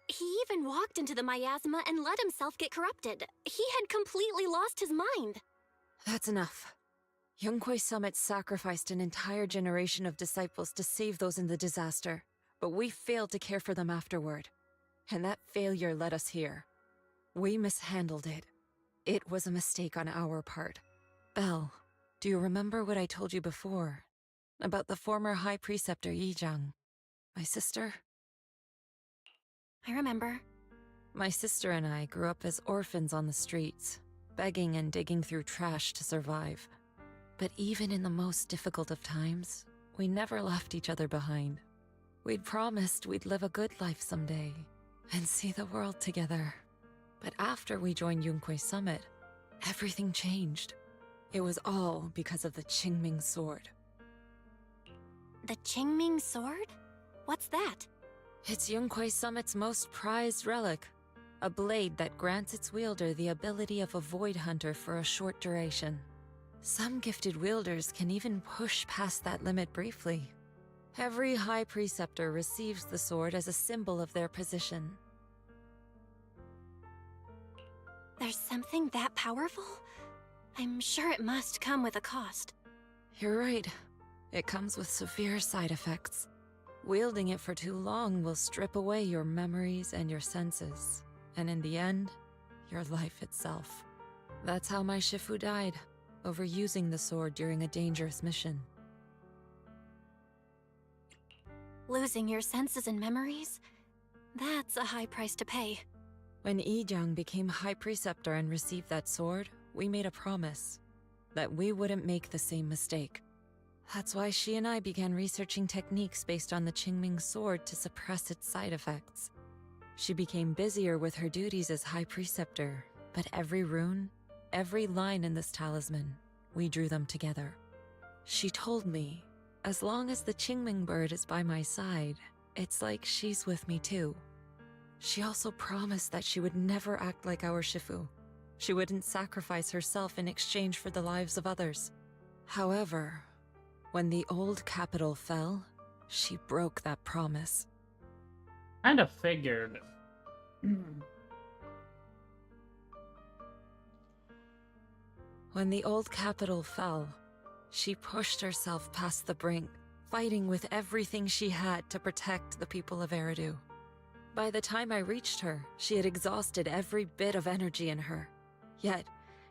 [SPEAKER 2] He even walked into the miasma and let himself get corrupted. He had completely lost his mind.
[SPEAKER 4] That's enough. Yunque Summit sacrificed an entire generation of disciples to save those in the disaster, but we failed to care for them afterward. And that failure led us here. We mishandled it. It was a mistake on our part. Belle, do you remember what I told you before? About the former High Preceptor Yizhang? My sister?
[SPEAKER 2] I remember.
[SPEAKER 4] My sister and I grew up as orphans on the streets, begging and digging through trash to survive. But even in the most difficult of times, we never left each other behind. We'd promised we'd live a good life someday and see the world together. But after we joined Yunquei Summit, everything changed. It was all because of the Qingming Sword.
[SPEAKER 2] The Qingming Sword? What's that?
[SPEAKER 4] It's Yunquei Summit's most prized relic. A blade that grants its wielder the ability of a void hunter for a short duration. Some gifted wielders can even push past that limit briefly. Every High Preceptor receives the sword as a symbol of their position.
[SPEAKER 2] There's something that powerful? I'm sure it must come with a cost.
[SPEAKER 4] You're right. It comes with severe side effects. Wielding it for too long will strip away your memories and your senses. And in the end, your life itself. That's how my Shifu died, overusing the sword during a dangerous mission.
[SPEAKER 2] Losing your senses and memories? That's a high price to pay.
[SPEAKER 4] When Yijiang became High Preceptor and received that sword, we made a promise that we wouldn't make the same mistake. That's why she and I began researching techniques based on the Qingming Sword to suppress its side effects. She became busier with her duties as High Preceptor, but every rune, every line in this talisman, we drew them together. She told me, as long as the Qingming bird is by my side, it's like she's with me too. She also promised that she would never act like our Shifu. She wouldn't sacrifice herself in exchange for the lives of others. However, when the old capital fell, she broke that promise.
[SPEAKER 1] Kind of figured.
[SPEAKER 4] When the old capital fell, she pushed herself past the brink, fighting with everything she had to protect the people of Eridu. By the time I reached her, she had exhausted every bit of energy in her. Yet,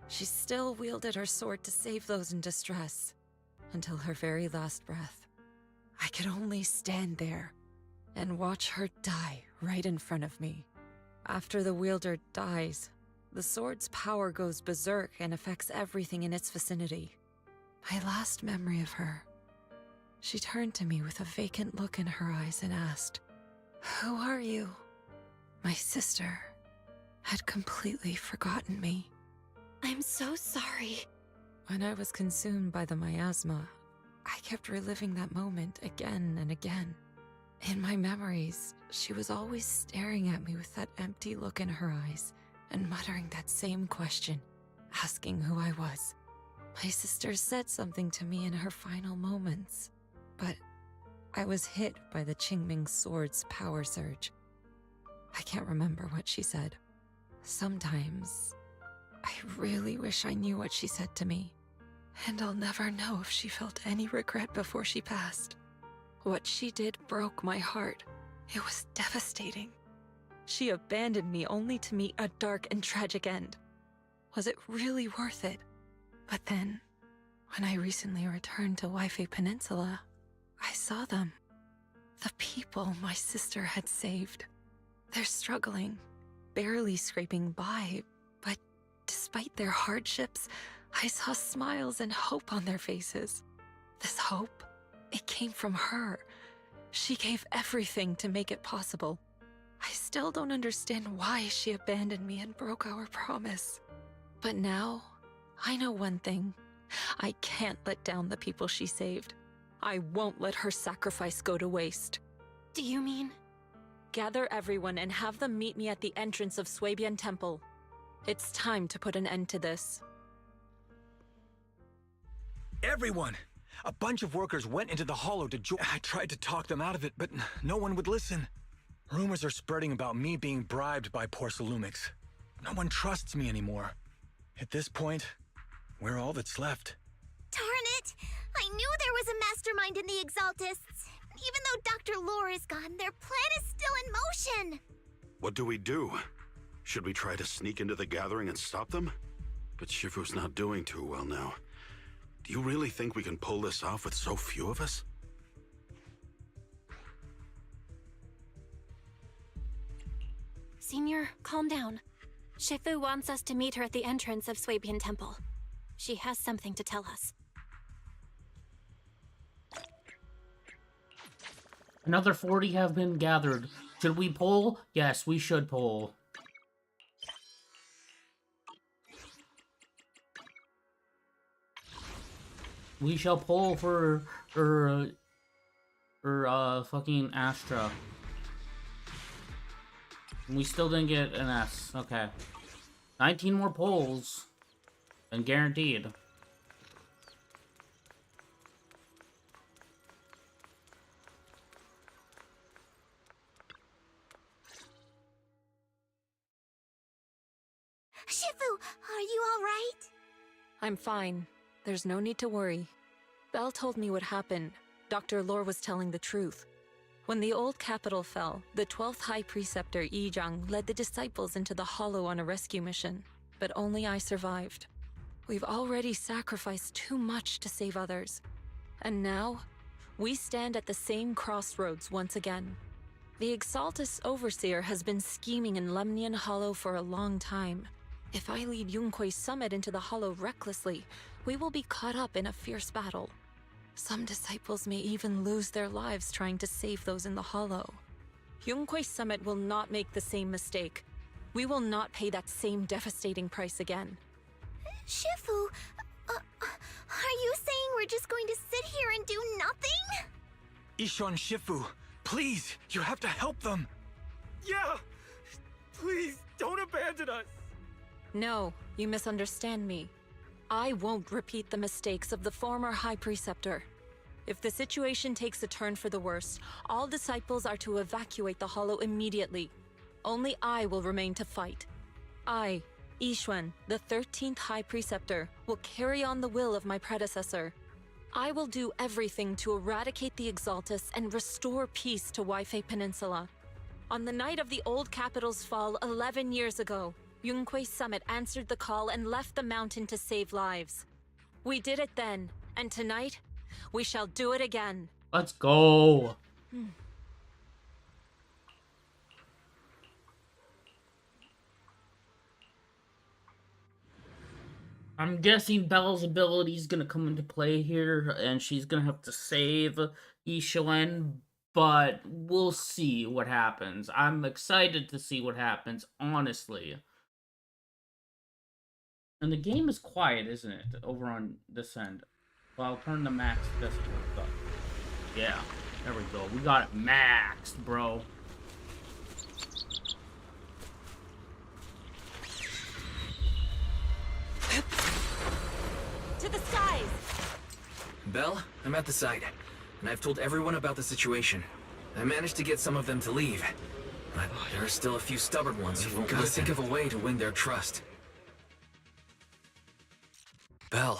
[SPEAKER 4] she still wielded her sword to save those in distress, until her very last breath. I could only stand there and watch her die right in front of me. After the wielder dies, the sword's power goes berserk and affects everything in its vicinity. My last memory of her, she turned to me with a vacant look in her eyes and asked, "Who are you?" My sister had completely forgotten me.
[SPEAKER 2] I'm so sorry.
[SPEAKER 4] When I was consumed by the miasma, I kept reliving that moment again and again. In my memories, she was always staring at me with that empty look in her eyes and muttering that same question, asking who I was. My sister said something to me in her final moments, but I was hit by the Qingming Sword's power surge. I can't remember what she said. Sometimes, I really wish I knew what she said to me, and I'll never know if she felt any regret before she passed. What she did broke my heart. It was devastating. She abandoned me only to meet a dark and tragic end. Was it really worth it? But then, when I recently returned to Waifei Peninsula, I saw them. The people my sister had saved. They're struggling, barely scraping by, but despite their hardships, I saw smiles and hope on their faces. This hope, it came from her. She gave everything to make it possible. I still don't understand why she abandoned me and broke our promise. But now, I know one thing. I can't let down the people she saved. I won't let her sacrifice go to waste.
[SPEAKER 2] Do you mean?
[SPEAKER 4] Gather everyone and have them meet me at the entrance of Suibian Temple. It's time to put an end to this.
[SPEAKER 6] Everyone! A bunch of workers went into the hollow to join. I tried to talk them out of it, but no one would listen. Rumors are spreading about me being bribed by Porcelumix. No one trusts me anymore. At this point, we're all that's left.
[SPEAKER 10] Darn it! I knew there was a mastermind in the Exaltists. Even though Dr. Lore is gone, their plan is still in motion.
[SPEAKER 5] What do we do? Should we try to sneak into the gathering and stop them? But Shifu's not doing too well now. Do you really think we can pull this off with so few of us?
[SPEAKER 2] Senior, calm down. Shifu wants us to meet her at the entrance of Suibian Temple. She has something to tell us.
[SPEAKER 1] Another 40 have been gathered. Should we pull? Yes, we should pull. We shall pull for fucking Astra. We still didn't get an S. Okay. 19 more pulls. And guaranteed.
[SPEAKER 10] Shifu, are you alright?
[SPEAKER 4] I'm fine. There's no need to worry. Belle told me what happened. Dr. Lore was telling the truth. When the old capital fell, the 12th High Preceptor Yi Zhang led the disciples into the Hollow on a rescue mission, but only I survived. We've already sacrificed too much to save others. And now, we stand at the same crossroads once again. The Exaltus Overseer has been scheming in Lemnian Hollow for a long time. If I lead Yunque's summit into the Hollow recklessly, we will be caught up in a fierce battle. Some disciples may even lose their lives trying to save those in the Hollow. Yunque's summit will not make the same mistake. We will not pay that same devastating price again.
[SPEAKER 10] Shifu, are you saying we're just going to sit here and do nothing?
[SPEAKER 6] Ishan Shifu, please, you have to help them.
[SPEAKER 14] Yeah! Please, don't abandon us!
[SPEAKER 4] No, you misunderstand me. I won't repeat the mistakes of the former High Preceptor. If the situation takes a turn for the worse, all disciples are to evacuate the Hollow immediately. Only I will remain to fight. I, Yixuan, the 13th High Preceptor, will carry on the will of my predecessor. I will do everything to eradicate the Exaltus and restore peace to Waifei Peninsula. On the night of the old capital's fall 11 years ago, Yunque's summit answered the call and left the mountain to save lives. We did it then, and tonight, we shall do it again.
[SPEAKER 1] Let's go. I'm guessing Belle's ability is gonna come into play here, and she's gonna have to save Yixuan, but we'll see what happens. I'm excited to see what happens, honestly. And the game is quiet, isn't it? Over on this end. Well, I'll turn the max decimal up. Yeah, there we go. We got it maxed, bro.
[SPEAKER 4] To the skies!
[SPEAKER 9] Belle, I'm at the site, and I've told everyone about the situation. I managed to get some of them to leave, but there are still a few stubborn ones who won't gotta think of a way to win their trust. Belle,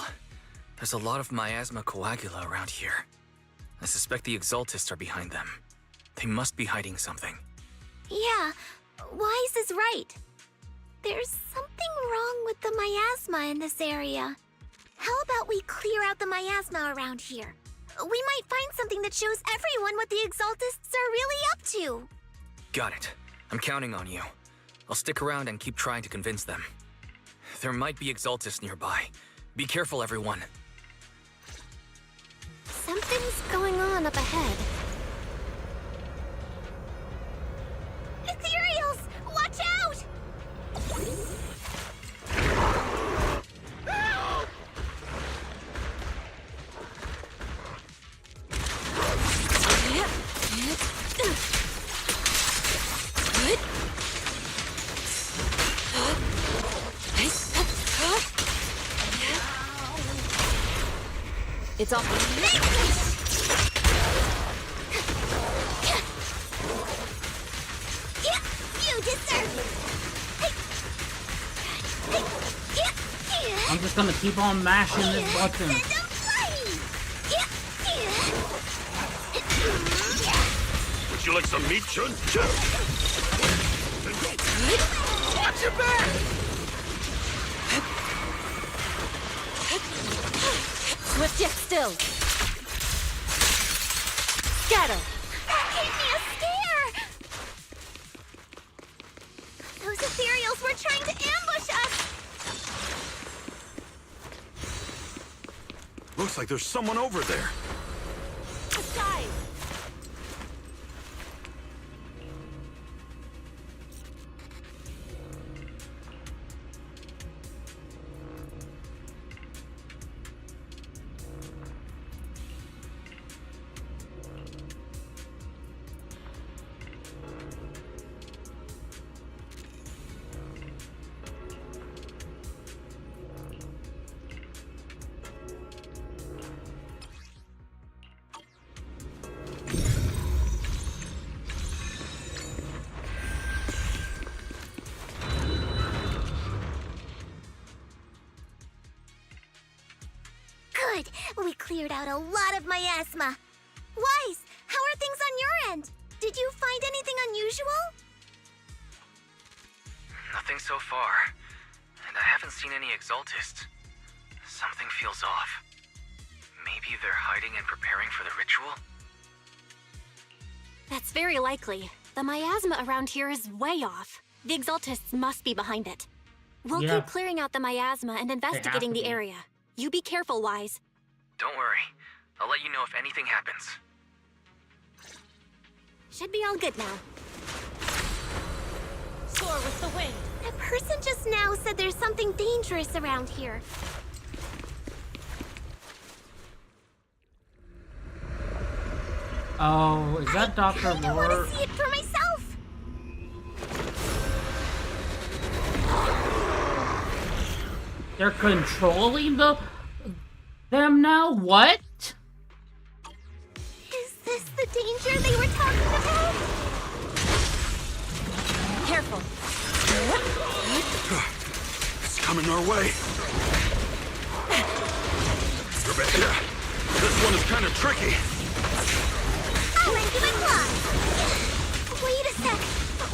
[SPEAKER 9] there's a lot of miasma coagula around here. I suspect the Exaltists are behind them. They must be hiding something.
[SPEAKER 10] Yeah, Wise is right. There's something wrong with the miasma in this area. How about we clear out the miasma around here? We might find something that shows everyone what the Exaltists are really up to.
[SPEAKER 9] Got it. I'm counting on you. I'll stick around and keep trying to convince them. There might be Exaltists nearby. Be careful, everyone.
[SPEAKER 2] Something's going on up ahead.
[SPEAKER 10] Ethereals! Watch out!
[SPEAKER 14] Help!
[SPEAKER 4] It's off.
[SPEAKER 10] You deserve it!
[SPEAKER 1] I'm just gonna keep on mashing this button.
[SPEAKER 5] Would you like some meat, Chun?
[SPEAKER 14] Watch your back!
[SPEAKER 4] Swift yet still. Scatter!
[SPEAKER 10] That gave me a scare! Those ethereals were trying to ambush us!
[SPEAKER 5] Looks like there's someone over there.
[SPEAKER 4] The skies!
[SPEAKER 10] cleared out a lot of miasma. Wise, how are things on your end? Did you find anything unusual?
[SPEAKER 9] Nothing so far. And I haven't seen any Exaltists. Something feels off. Maybe they're hiding and preparing for the ritual?
[SPEAKER 2] That's very likely. The miasma around here is way off. The Exaltists must be behind it. We'll keep clearing out the miasma and investigating the area. You be careful, Wise.
[SPEAKER 9] Don't worry. I'll let you know if anything happens.
[SPEAKER 2] Should be all good now.
[SPEAKER 10] Soar with the wind. That person just now said there's something dangerous around here.
[SPEAKER 1] Oh, is that Dr.
[SPEAKER 10] I want
[SPEAKER 1] Lore?
[SPEAKER 10] to see it for myself.
[SPEAKER 1] They're controlling them now? What?
[SPEAKER 10] Is this the danger they were talking about?
[SPEAKER 4] Careful.
[SPEAKER 5] It's coming our way. This one is kind of tricky.
[SPEAKER 10] I'll lend you a claw. Wait a sec.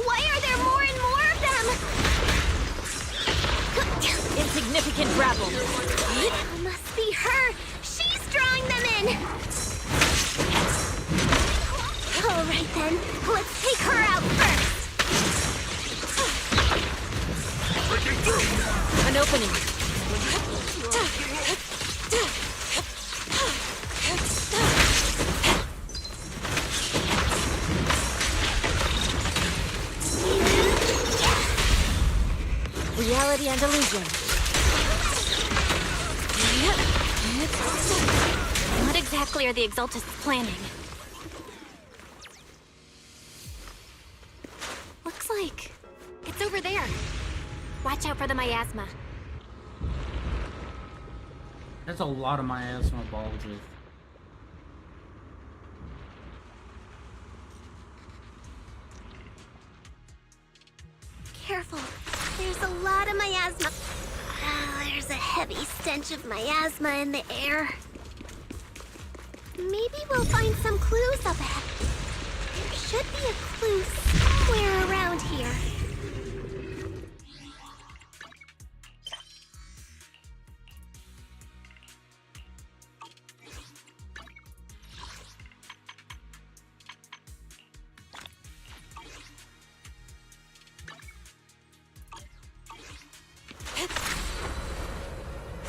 [SPEAKER 10] Why are there more and more of them?
[SPEAKER 4] Insignificant rabble.
[SPEAKER 10] It must be her. She's drawing them in. All right then. Let's take her out first.
[SPEAKER 5] Breaking through.
[SPEAKER 4] An opening. Reality and illusion.
[SPEAKER 2] What exactly are the Exaltists planning? Looks like it's over there. Watch out for the miasma.
[SPEAKER 1] That's a lot of miasma bulges.
[SPEAKER 10] Careful. There's a lot of miasma. There's a heavy stench of miasma in the air. Maybe we'll find some clues up ahead. There should be a clue somewhere around here.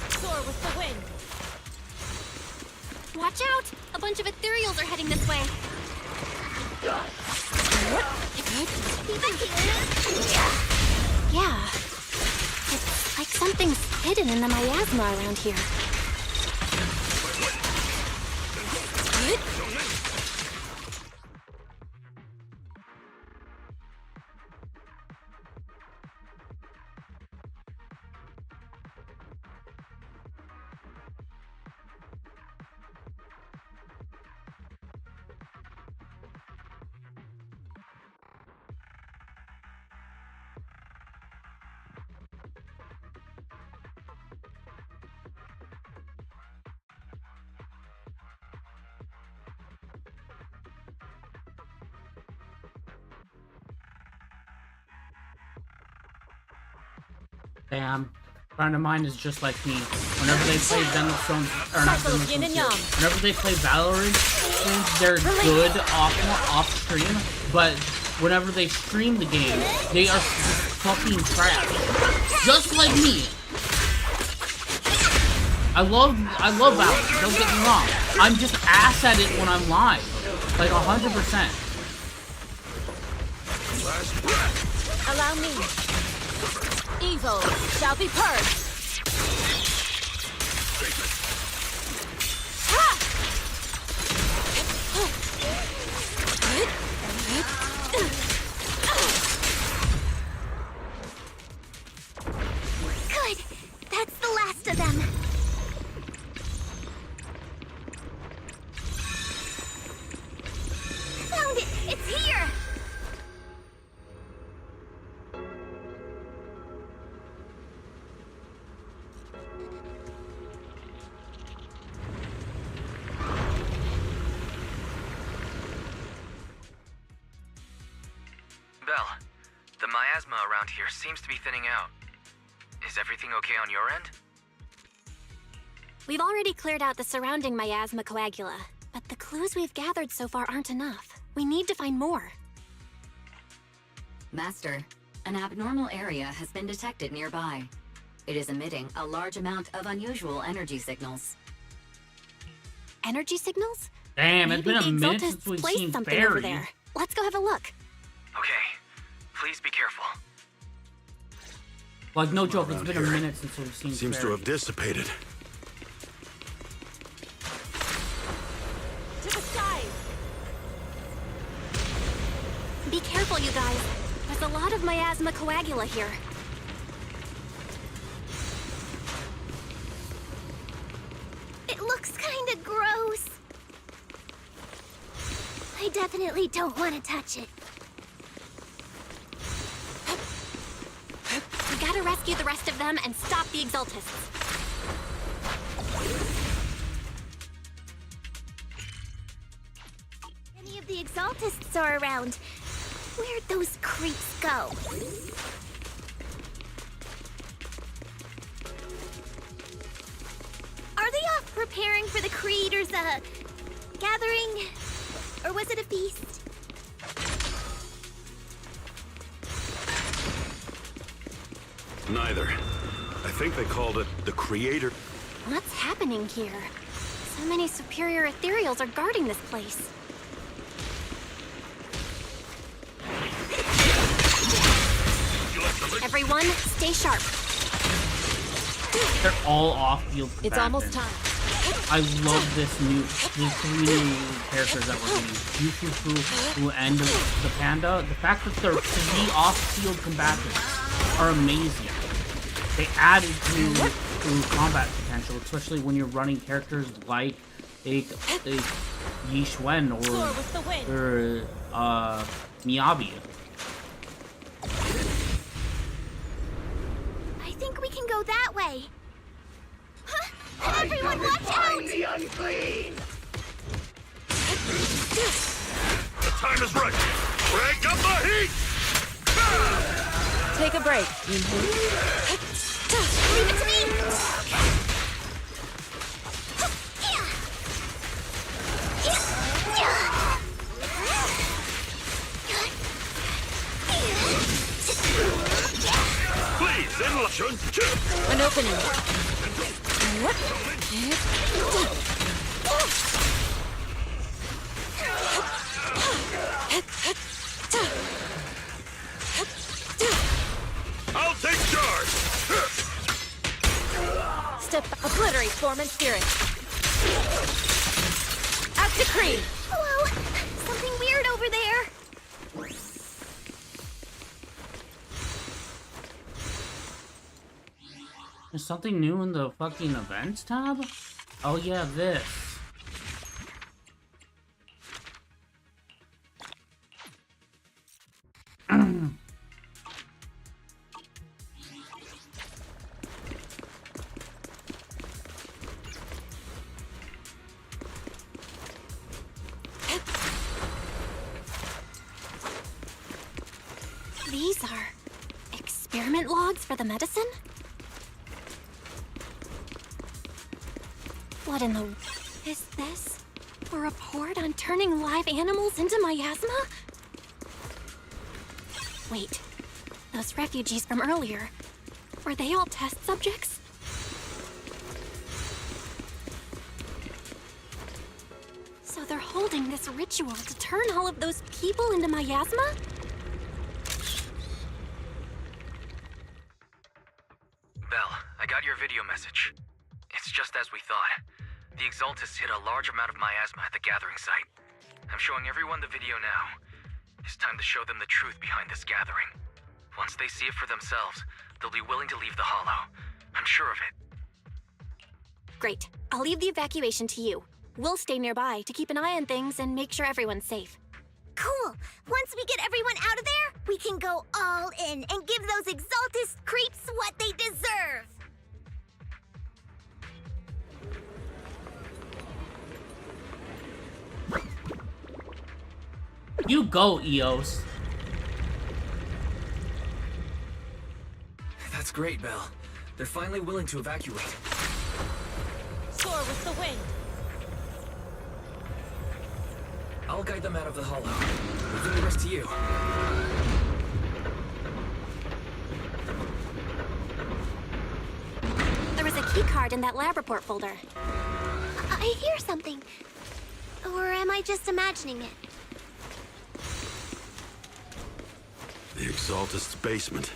[SPEAKER 4] Soar with the wind.
[SPEAKER 2] Watch out! A bunch of ethereals are heading this way. Yeah. It's like something's hidden in the miasma around here.
[SPEAKER 1] Damn. A friend of mine is just like me. Whenever they play Zenless, or not Zenless,
[SPEAKER 4] Yin and Yang.
[SPEAKER 1] whenever they play Valorant, they're good off stream, but whenever they stream the game, they are fucking trash. Just like me. I love Valorant, don't get me wrong. I'm just ass at it when I'm live. Like 100%.
[SPEAKER 4] Allow me. Evil shall be purged.
[SPEAKER 10] Good. That's the last of them. Found it. It's here.
[SPEAKER 9] Belle, the miasma around here seems to be thinning out. Is everything okay on your end?
[SPEAKER 2] We've already cleared out the surrounding miasma coagula, but the clues we've gathered so far aren't enough. We need to find more.
[SPEAKER 13] Master, an abnormal area has been detected nearby. It is emitting a large amount of unusual energy signals.
[SPEAKER 2] Energy signals?
[SPEAKER 1] Damn, it's been a
[SPEAKER 2] Maybe the
[SPEAKER 1] minute
[SPEAKER 2] Exaltists
[SPEAKER 1] since we've
[SPEAKER 2] placed
[SPEAKER 1] seen
[SPEAKER 2] something over
[SPEAKER 1] Barry.
[SPEAKER 2] there. Let's go have a look.
[SPEAKER 9] Okay, please be careful.
[SPEAKER 1] Like, no joke, it's
[SPEAKER 5] Around
[SPEAKER 1] been a
[SPEAKER 5] here.
[SPEAKER 1] minute since we've seen
[SPEAKER 5] Seems to
[SPEAKER 1] Barry.
[SPEAKER 5] have dissipated.
[SPEAKER 2] To the side! Be careful, you guys. There's a lot of miasma coagula here.
[SPEAKER 10] It looks kinda gross. I definitely don't want to touch it.
[SPEAKER 2] We gotta rescue the rest of them and stop the Exaltists.
[SPEAKER 10] Any of the Exaltists are around. Where'd those creeps go? Are they off preparing for the Creator's, gathering? Or was it a feast?
[SPEAKER 5] Neither. I think they called it the Creator.
[SPEAKER 2] What's happening here? So many superior ethereals are guarding this place. Everyone, stay sharp.
[SPEAKER 1] They're all off-field
[SPEAKER 4] It's almost
[SPEAKER 1] combatants.
[SPEAKER 4] time.
[SPEAKER 1] I love these three new characters that we're getting. Yufufu and the panda. The fact that they're three off-field combatants are amazing. They added to combat potential, especially when you're running characters like Yi Xuan or Miyabi.
[SPEAKER 10] I think we can go that way. Huh? Everyone watch out!
[SPEAKER 14] The unclean!
[SPEAKER 5] The time is right. Crank up the heat!
[SPEAKER 4] Take a break.
[SPEAKER 10] Leave it to me!
[SPEAKER 5] Please, zenless.
[SPEAKER 4] An opening.
[SPEAKER 5] I'll take charge.
[SPEAKER 4] Step obliterate form and spirit. Out to Creed.
[SPEAKER 10] Whoa! Something weird over there!
[SPEAKER 1] There's something new in the fucking events tab? Oh yeah, this.
[SPEAKER 2] These are experiment logs for the medicine? What in the... Is this a report on turning live animals into miasma? Wait, those refugees from earlier, were they all test subjects? So they're holding this ritual to turn all of those people into miasma?
[SPEAKER 9] Belle, I got your video message. It's just as we thought. The Exaltists hit a large amount of miasma at the gathering site. I'm showing everyone the video now. It's time to show them the truth behind this gathering. Once they see it for themselves, they'll be willing to leave the Hollow. I'm sure of it.
[SPEAKER 2] Great. I'll leave the evacuation to you. We'll stay nearby to keep an eye on things and make sure everyone's safe.
[SPEAKER 10] Cool! Once we get everyone out of there, we can go all in and give those Exaltist creeps what they deserve!
[SPEAKER 1] You go, Eos.
[SPEAKER 9] great, Belle. They're finally willing to evacuate.
[SPEAKER 4] Soar with the wind.
[SPEAKER 9] I'll guide them out of the hollow. Leaving the rest to you.
[SPEAKER 2] There was a key card in that lab report folder.
[SPEAKER 10] I hear something. Or am I just imagining it?
[SPEAKER 5] The Exaltist's basement.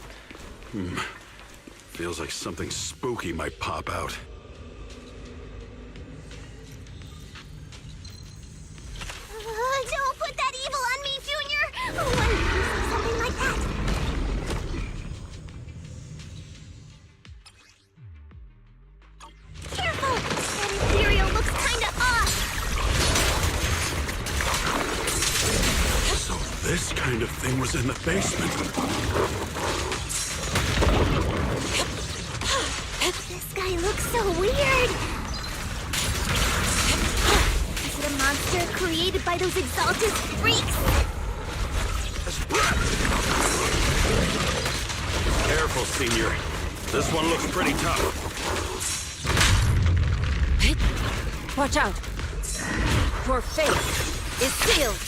[SPEAKER 5] Feels like something spooky might pop out.
[SPEAKER 10] Don't put that evil on me, Junior! Oh, why would you say something like that? Careful! That Imperial looks kinda off!
[SPEAKER 5] So this kind of thing was in the basement.
[SPEAKER 10] This guy looks so weird! Is it a monster created by those Exalted freaks?
[SPEAKER 5] Careful, Senior. This one looks pretty tough.
[SPEAKER 4] Watch out. Your fate is sealed.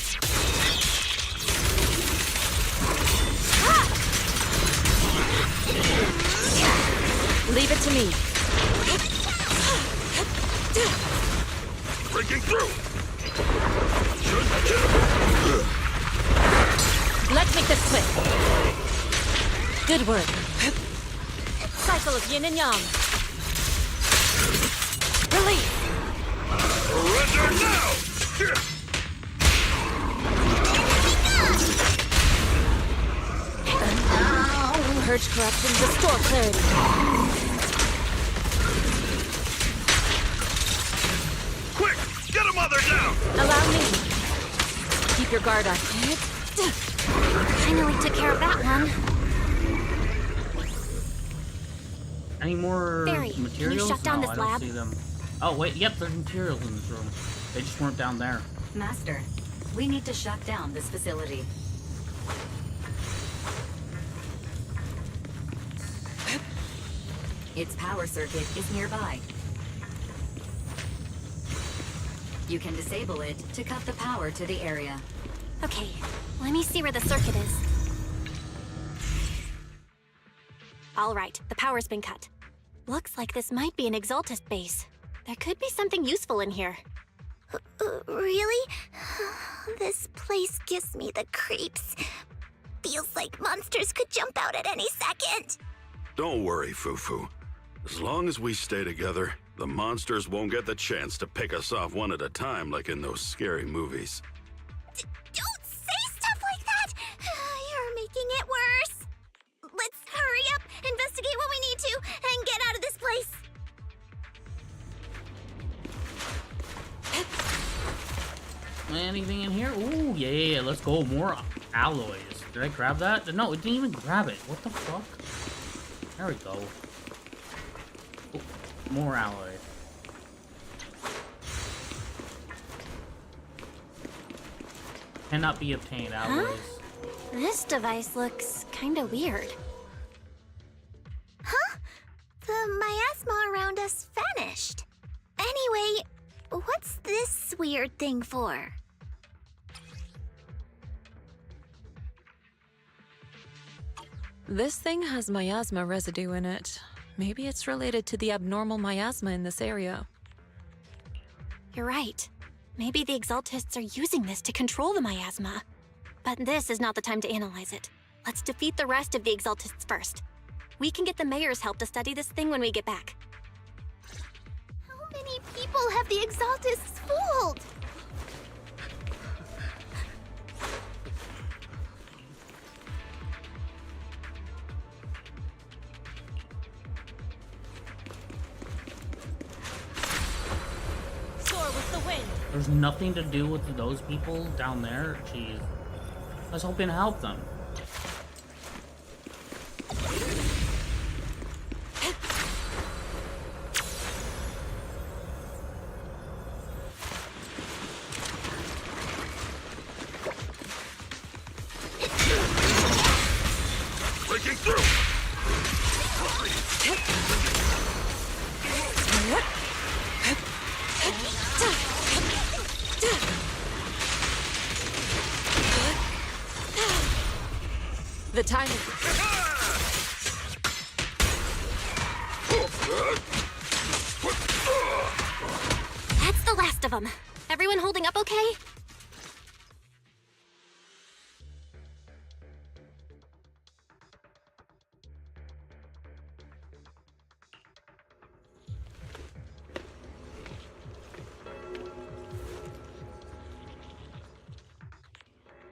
[SPEAKER 4] Leave it to me.
[SPEAKER 5] Breaking through!
[SPEAKER 4] Let's make this quick. Good work. Cycle of yin and yang. Release.
[SPEAKER 5] Surrender now!
[SPEAKER 4] Purge corruption, restore clarity.
[SPEAKER 5] Quick! Get a mother down!
[SPEAKER 4] Allow me. Keep your guard up.
[SPEAKER 2] Finally took care of that one.
[SPEAKER 1] Any more
[SPEAKER 2] Barry, can you
[SPEAKER 1] materials?
[SPEAKER 2] shut down
[SPEAKER 1] No,
[SPEAKER 2] this
[SPEAKER 1] I don't
[SPEAKER 2] lab?
[SPEAKER 1] see them. Oh wait, yep, there's materials in this room. They just weren't down there.
[SPEAKER 13] Master, we need to shut down this facility. Its power circuit is nearby. You can disable it to cut the power to the area.
[SPEAKER 2] Okay, let me see where the circuit is. All right, the power's been cut. Looks like this might be an Exaltist base. There could be something useful in here.
[SPEAKER 10] Really? This place gives me the creeps. Feels like monsters could jump out at any second.
[SPEAKER 5] Don't worry, Fufu. As long as we stay together, the monsters won't get the chance to pick us off one at a time like in those scary movies.
[SPEAKER 10] Don't say stuff like that! You're making it worse. Let's hurry up, investigate what we need to, and get out of this place.
[SPEAKER 1] Anything in here? Ooh, yeah, let's go. More alloys. Did I grab that? No, it didn't even grab it. What the fuck? There we go. Ooh, more alloy. Cannot be obtained alloys.
[SPEAKER 2] This device looks kinda weird.
[SPEAKER 10] Huh? The miasma around us vanished. Anyway, what's this weird thing for?
[SPEAKER 4] This thing has miasma residue in it. Maybe it's related to the abnormal miasma in this area.
[SPEAKER 2] You're right. Maybe the Exaltists are using this to control the miasma. But this is not the time to analyze it. Let's defeat the rest of the Exaltists first. We can get the mayor's help to study this thing when we get back.
[SPEAKER 10] How many people have the Exaltists fooled?
[SPEAKER 4] Soar with the wind.
[SPEAKER 1] There's nothing to do with those people down there? Jeez. I was hoping to help them.
[SPEAKER 5] Breaking through!
[SPEAKER 4] The timing.
[SPEAKER 2] That's the last of them. Everyone holding up okay?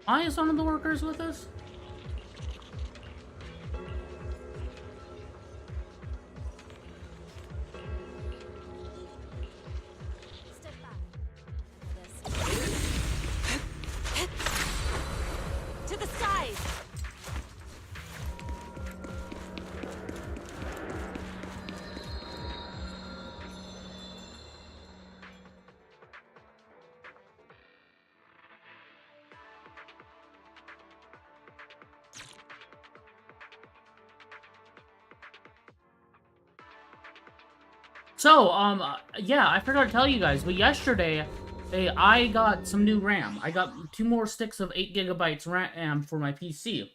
[SPEAKER 1] Why is one of the workers with us?
[SPEAKER 4] To the side!
[SPEAKER 1] So, yeah, I forgot to tell you guys, but yesterday, I got some new RAM. I got 2 more sticks of 8 gigabytes RAM for my PC.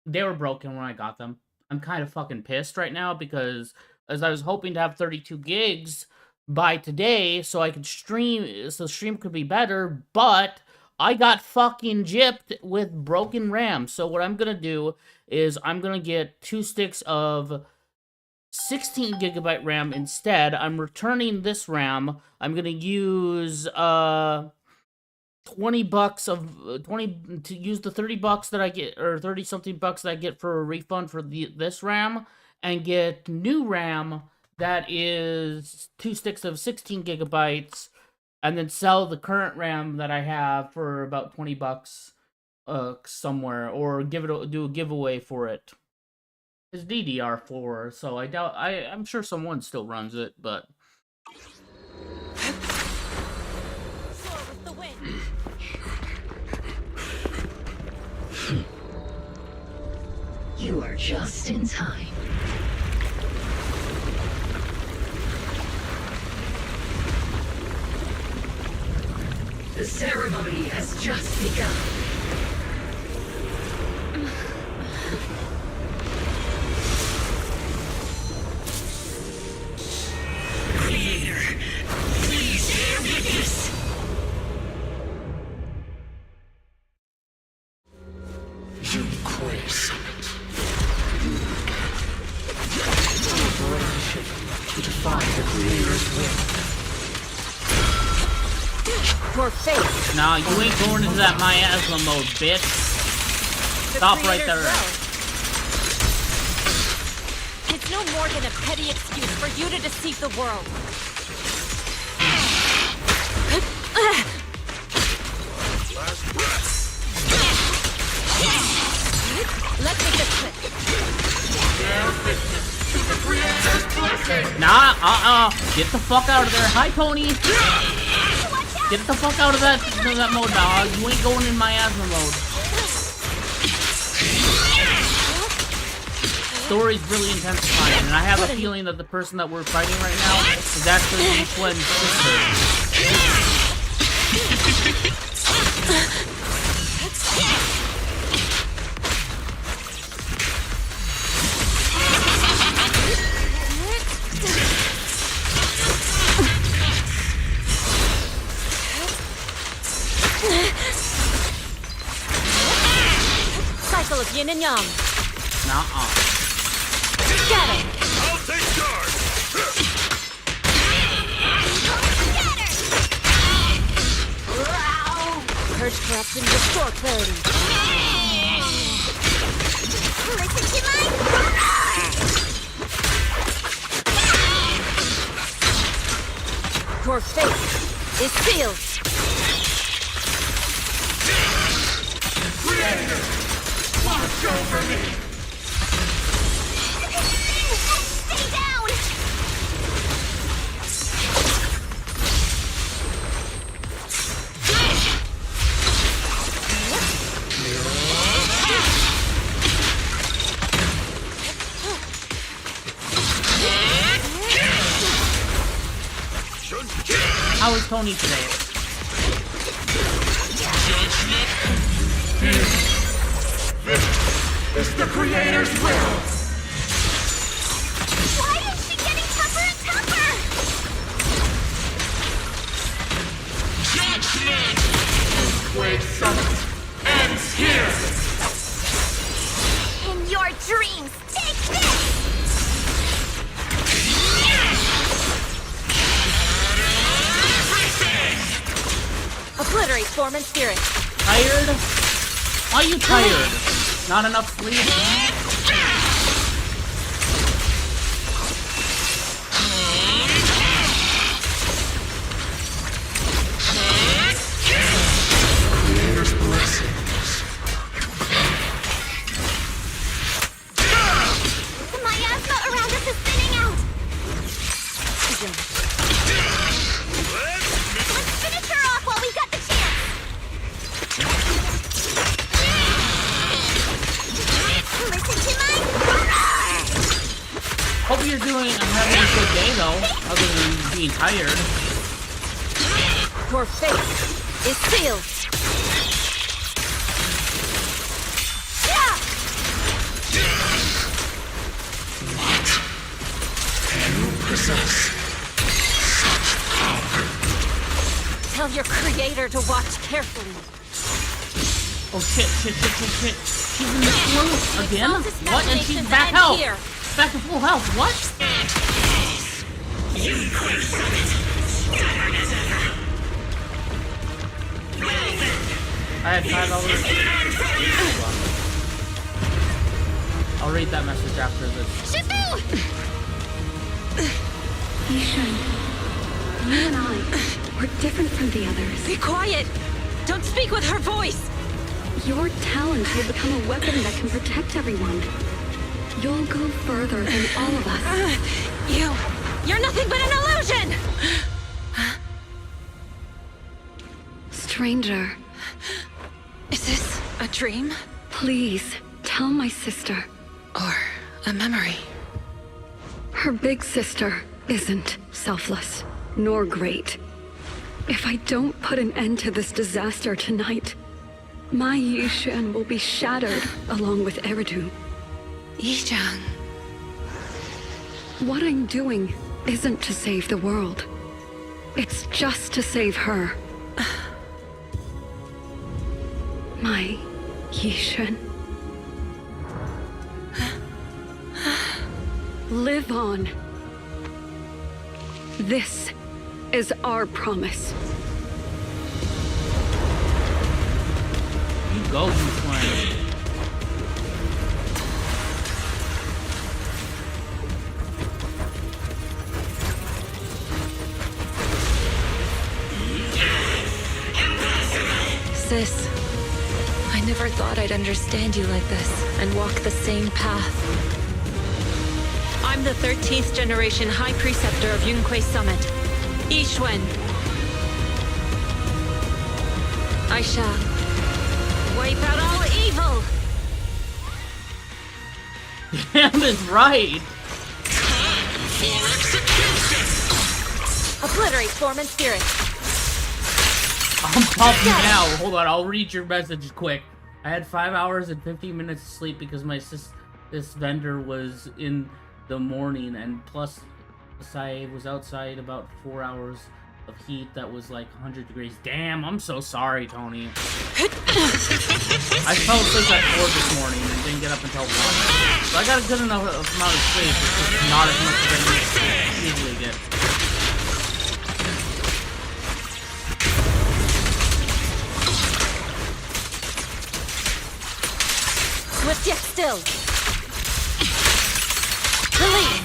[SPEAKER 1] They were broken when I got them. I'm kind of fucking pissed right now because as I was hoping to have 32 gigs by today so I could stream, so the stream could be better, but I got fucking gypped with broken RAM. So what I'm gonna do is I'm gonna get 2 sticks of 16 gigabyte RAM instead. I'm returning this RAM. I'm gonna use $20 of 20 to use the $30 that I get, or 30 something bucks that I get for a refund for this RAM, and get new RAM that is 2 sticks of 16 gigabytes, and then sell the current RAM that I have for about $20 somewhere, or do a giveaway for it. It's DDR4, so I doubt I'm sure someone still runs it, but
[SPEAKER 4] Soar with the wind.
[SPEAKER 13] You are just in time. The ceremony has just begun. Creator, please bear witness.
[SPEAKER 3] Yunquei Summit. To defy the Creator's will.
[SPEAKER 4] Your face.
[SPEAKER 1] nah, you ain't going into that miasma mode, bitch. Stop right there.
[SPEAKER 4] It's no more than a petty excuse for you to deceive the world. Let me get quick.
[SPEAKER 1] Nah, get the fuck out of there. Hi, Tony. Get the fuck out of that mode, dog. You ain't going in miasma mode. Story's really intensifying, and I have a feeling that the person that we're fighting right now is actually Flynn's sister.
[SPEAKER 4] Cycle of yin and yang.
[SPEAKER 1] Nuh-uh.
[SPEAKER 4] Get it.
[SPEAKER 5] I'll take charge!
[SPEAKER 4] Purge corruption, restore clarity.
[SPEAKER 10] Listen to my
[SPEAKER 4] Your fate is sealed.
[SPEAKER 14] Creator! Watch over me!
[SPEAKER 10] Stay down!
[SPEAKER 1] How is Tony today?
[SPEAKER 14] It's the creator's will!
[SPEAKER 10] Why is she getting tougher and tougher?
[SPEAKER 14] Judgment! Earthquake Summit ends here!
[SPEAKER 10] In your dreams, take this!
[SPEAKER 4] Obliterate form and spirit.
[SPEAKER 1] Tired? Why are you tired? Not enough sleep?
[SPEAKER 14] Creator's blessings.
[SPEAKER 10] The miasma around us is thinning out! Let's finish her off while we got the chance! Listen to my roar!
[SPEAKER 1] Hope you're having a good day though, other than being tired.
[SPEAKER 4] Your fate is sealed.
[SPEAKER 14] You possess such power.
[SPEAKER 4] Tell your creator to watch carefully.
[SPEAKER 1] Oh shit. She's in this room again?
[SPEAKER 4] Exaltus
[SPEAKER 1] What? And she's
[SPEAKER 4] machinations
[SPEAKER 1] back
[SPEAKER 4] end
[SPEAKER 1] health.
[SPEAKER 4] here.
[SPEAKER 1] Back to full health. What? I had 5 hours. I'll read that message after this.
[SPEAKER 10] Shifu!
[SPEAKER 12] Ishan, you and I, we're different from the others.
[SPEAKER 4] Be quiet! Don't speak with her voice!
[SPEAKER 12] Your talent will become a weapon that can protect everyone. You'll go further than all of us.
[SPEAKER 4] You're nothing but an illusion!
[SPEAKER 12] Stranger.
[SPEAKER 4] Is this a dream?
[SPEAKER 12] Please, tell my sister.
[SPEAKER 4] Or a memory?
[SPEAKER 12] Her big sister isn't selfless, nor great. If I don't put an end to this disaster tonight, my Yishan will be shattered along with Eridu.
[SPEAKER 4] Yizhang.
[SPEAKER 12] What I'm doing isn't to save the world. It's just to save her. My Yishan. Live on. This is our promise.
[SPEAKER 1] You go, you twin.
[SPEAKER 4] Sis, I never thought I'd understand you like this and walk the same path. I'm the 13th generation High Preceptor of Yunquei Summit, Yixuan. I shall wipe out all evil!
[SPEAKER 1] Damn is right!
[SPEAKER 4] Obliterate form and spirit.
[SPEAKER 1] I'm pumped now. Hold on, I'll read your message quick. I had 5 hours and 15 minutes of sleep because this vendor was in the morning, and plus I was outside about 4 hours of heat that was like 100 degrees. Damn, I'm so sorry, Tony. I fell asleep at 4 this morning and didn't get up until 1. So I got a good enough amount of sleep, it's just not as much as I usually get.
[SPEAKER 4] Swift yet still. Release.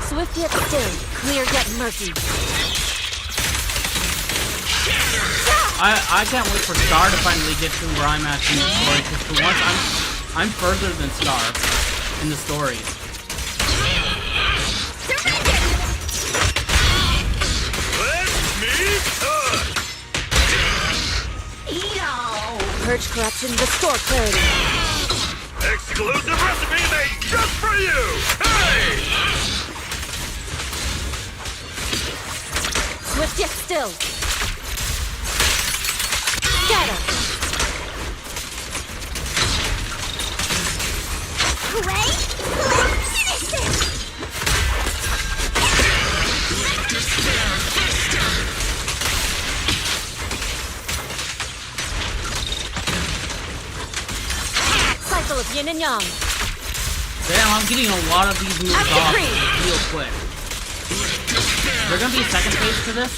[SPEAKER 4] Swift yet still. Clear yet murky.
[SPEAKER 1] I can't wait for Star to finally get to where I'm at in the story, because for once I'm further than Star in the story.
[SPEAKER 4] Purge corruption, restore clarity.
[SPEAKER 5] exclusive recipe made just for you! Hey!
[SPEAKER 4] Swift yet still. Scatter.
[SPEAKER 10] Ready? Let's finish this!
[SPEAKER 4] Cycle of yin and yang.
[SPEAKER 1] Damn, I'm getting a lot of these moves off real quick. There's gonna be a second phase to this?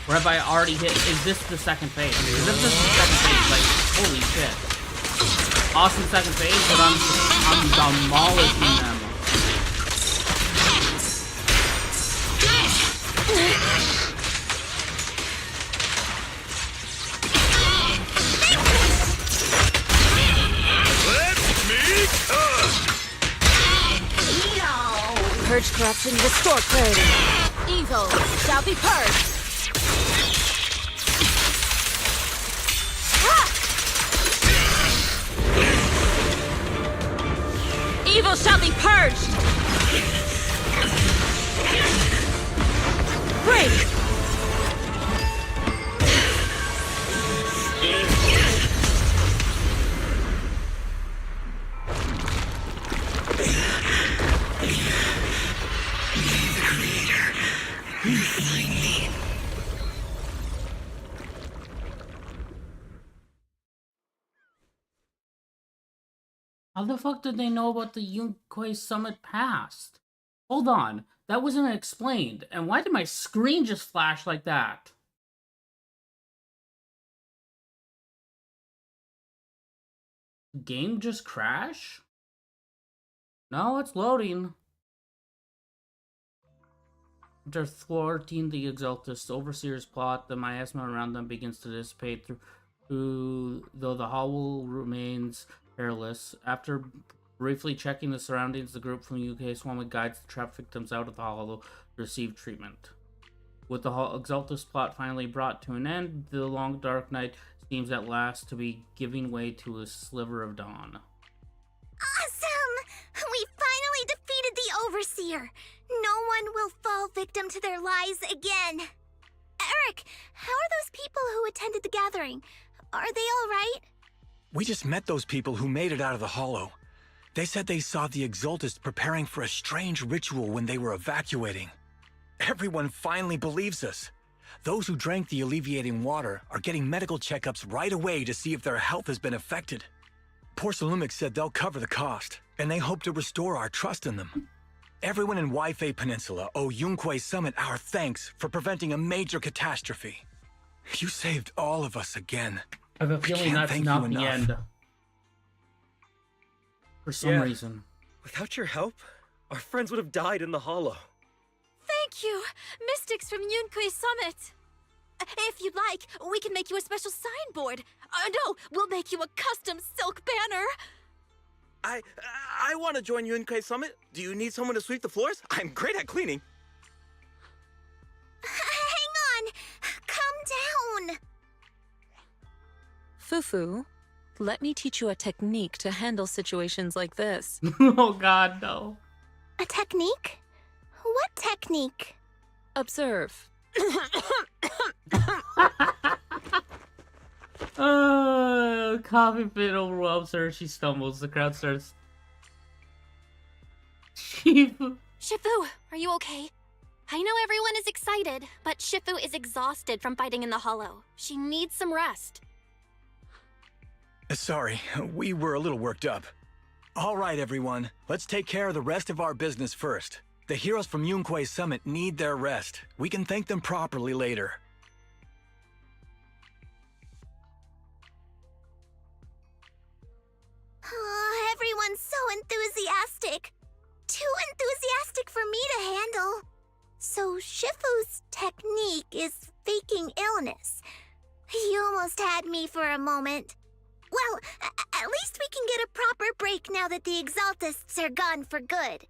[SPEAKER 1] Or have I already hit? Is this the second phase? Because if this is the second phase, like, holy shit. Awesome second phase, but I'm demolishing them.
[SPEAKER 4] Purge corruption, restore clarity. Evil shall be purged. Evil shall be purged! Break!
[SPEAKER 1] How the fuck did they know about the Yunquei Summit past? Hold on, that wasn't explained. And why did my screen just flash like that? Game just crash? No, it's loading. After thwarting the Exaltist Overseer's plot, the miasma around them begins to dissipate through though the hollow remains hairless. After briefly checking the surroundings, the group from UK Swami guides the trapped victims out of the hollow to receive treatment. With the Exaltist plot finally brought to an end, the long dark night seems at last to be giving way to a sliver of dawn.
[SPEAKER 10] Awesome! We finally defeated the Overseer! No one will fall victim to their lies again! Eric, how are those people who attended the gathering? Are they all right?
[SPEAKER 6] We just met those people who made it out of the hollow. They said they saw the Exaltists preparing for a strange ritual when they were evacuating. Everyone finally believes us. Those who drank the alleviating water are getting medical checkups right away to see if their health has been affected. Porcelumix said they'll cover the cost, and they hope to restore our trust in them. Everyone in Waifei Peninsula owe Yunquei Summit our thanks for preventing a major catastrophe. You saved all of us again.
[SPEAKER 1] I have a feeling that's not the end. For some reason.
[SPEAKER 15] Without your help, our friends would have died in the hollow.
[SPEAKER 2] Thank you, Mystics from Yunquei Summit. If you'd like, we can make you a special signboard. No, we'll make you a custom silk banner.
[SPEAKER 15] I want to join Yunquei Summit. Do you need someone to sweep the floors? I'm great at cleaning.
[SPEAKER 10] Hang on! Calm down!
[SPEAKER 4] Fufu, let me teach you a technique to handle situations like this.
[SPEAKER 1] Oh god, no.
[SPEAKER 10] A technique? What technique?
[SPEAKER 4] Observe.
[SPEAKER 1] Coffee fit overwhelms her. She stumbles. The crowd starts.
[SPEAKER 2] Shifu, are you okay? I know everyone is excited, but Shifu is exhausted from fighting in the hollow. She needs some rest.
[SPEAKER 6] Sorry, we were a little worked up. All right, everyone. Let's take care of the rest of our business first. The heroes from Yunquei Summit need their rest. We can thank them properly later.
[SPEAKER 10] Oh, everyone's so enthusiastic. Too enthusiastic for me to handle. So Shifu's technique is faking illness. He almost had me for a moment. Well, at least we can get a proper break now that the Exaltists are gone for good.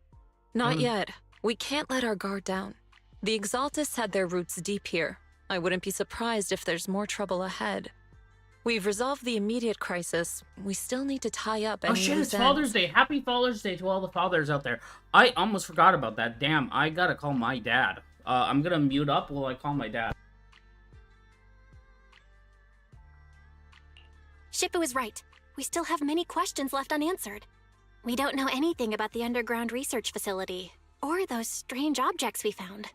[SPEAKER 4] Not yet. We can't let our guard down. The Exaltists had their roots deep here. I wouldn't be surprised if there's more trouble ahead. We've resolved the immediate crisis. We still need to tie up
[SPEAKER 1] Oh
[SPEAKER 4] any
[SPEAKER 1] shit,
[SPEAKER 4] loose
[SPEAKER 1] it's Father's
[SPEAKER 4] ends.
[SPEAKER 1] Day. Happy Father's Day to all the fathers out there. I almost forgot about that. Damn, I gotta call my dad. I'm gonna mute up while I call my dad.
[SPEAKER 2] Shifu is right. We still have many questions left unanswered. We don't know anything about the underground research facility, or those strange objects we found.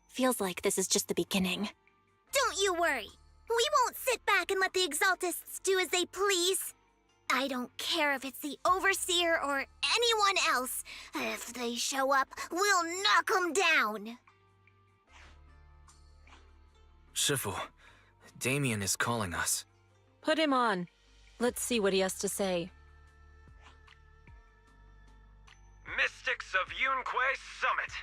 [SPEAKER 2] Feels like this is just the beginning.
[SPEAKER 10] Don't you worry. We won't sit back and let the Exaltists do as they please. I don't care if it's the Overseer or anyone else. If they show up, we'll knock them down.
[SPEAKER 9] Shifu, Damien is calling us.
[SPEAKER 4] Put him on. Let's see what he has to say.
[SPEAKER 8] Mystics of Yunque Summit.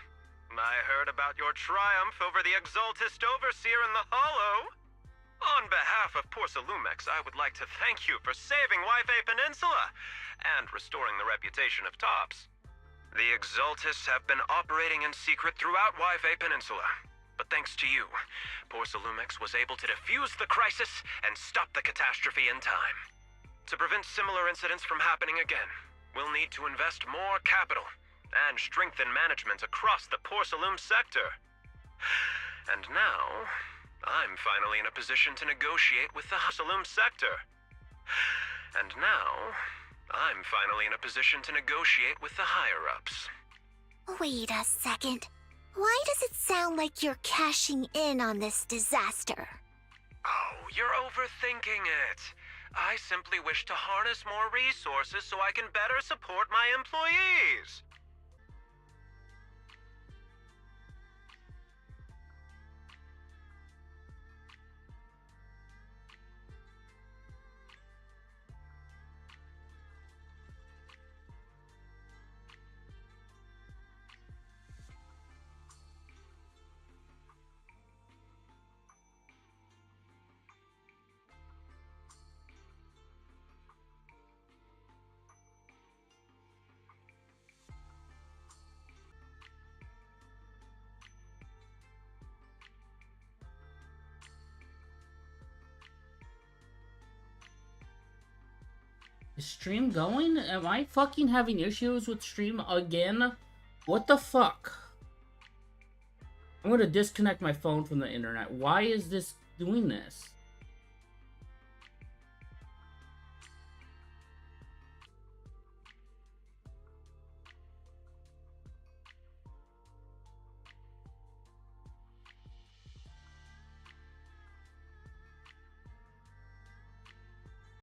[SPEAKER 8] I heard about your triumph over the Exaltist Overseer in the Hollow. On behalf of Porcelumex, I would like to thank you for saving Wi-Fi Peninsula and restoring the reputation of Tops. The Exaltists have been operating in secret throughout Wi-Fi Peninsula, but thanks to you, Porcelumex was able to defuse the crisis and stop the catastrophe in time. To prevent similar incidents from happening again, we'll need to invest more capital and strengthen management across the Porcelume sector. And now, I'm finally in a position to negotiate with the Porcelume sector. And now, I'm finally in a position to negotiate with the higher-ups.
[SPEAKER 10] Wait a second. Why does it sound like you're cashing in on this disaster?
[SPEAKER 8] Oh, you're overthinking it. I simply wish to harness more resources so I can better support my employees.
[SPEAKER 1] Is stream going? Am I fucking having issues with stream again? What the fuck? I'm gonna disconnect my phone from the internet. Why is this doing this?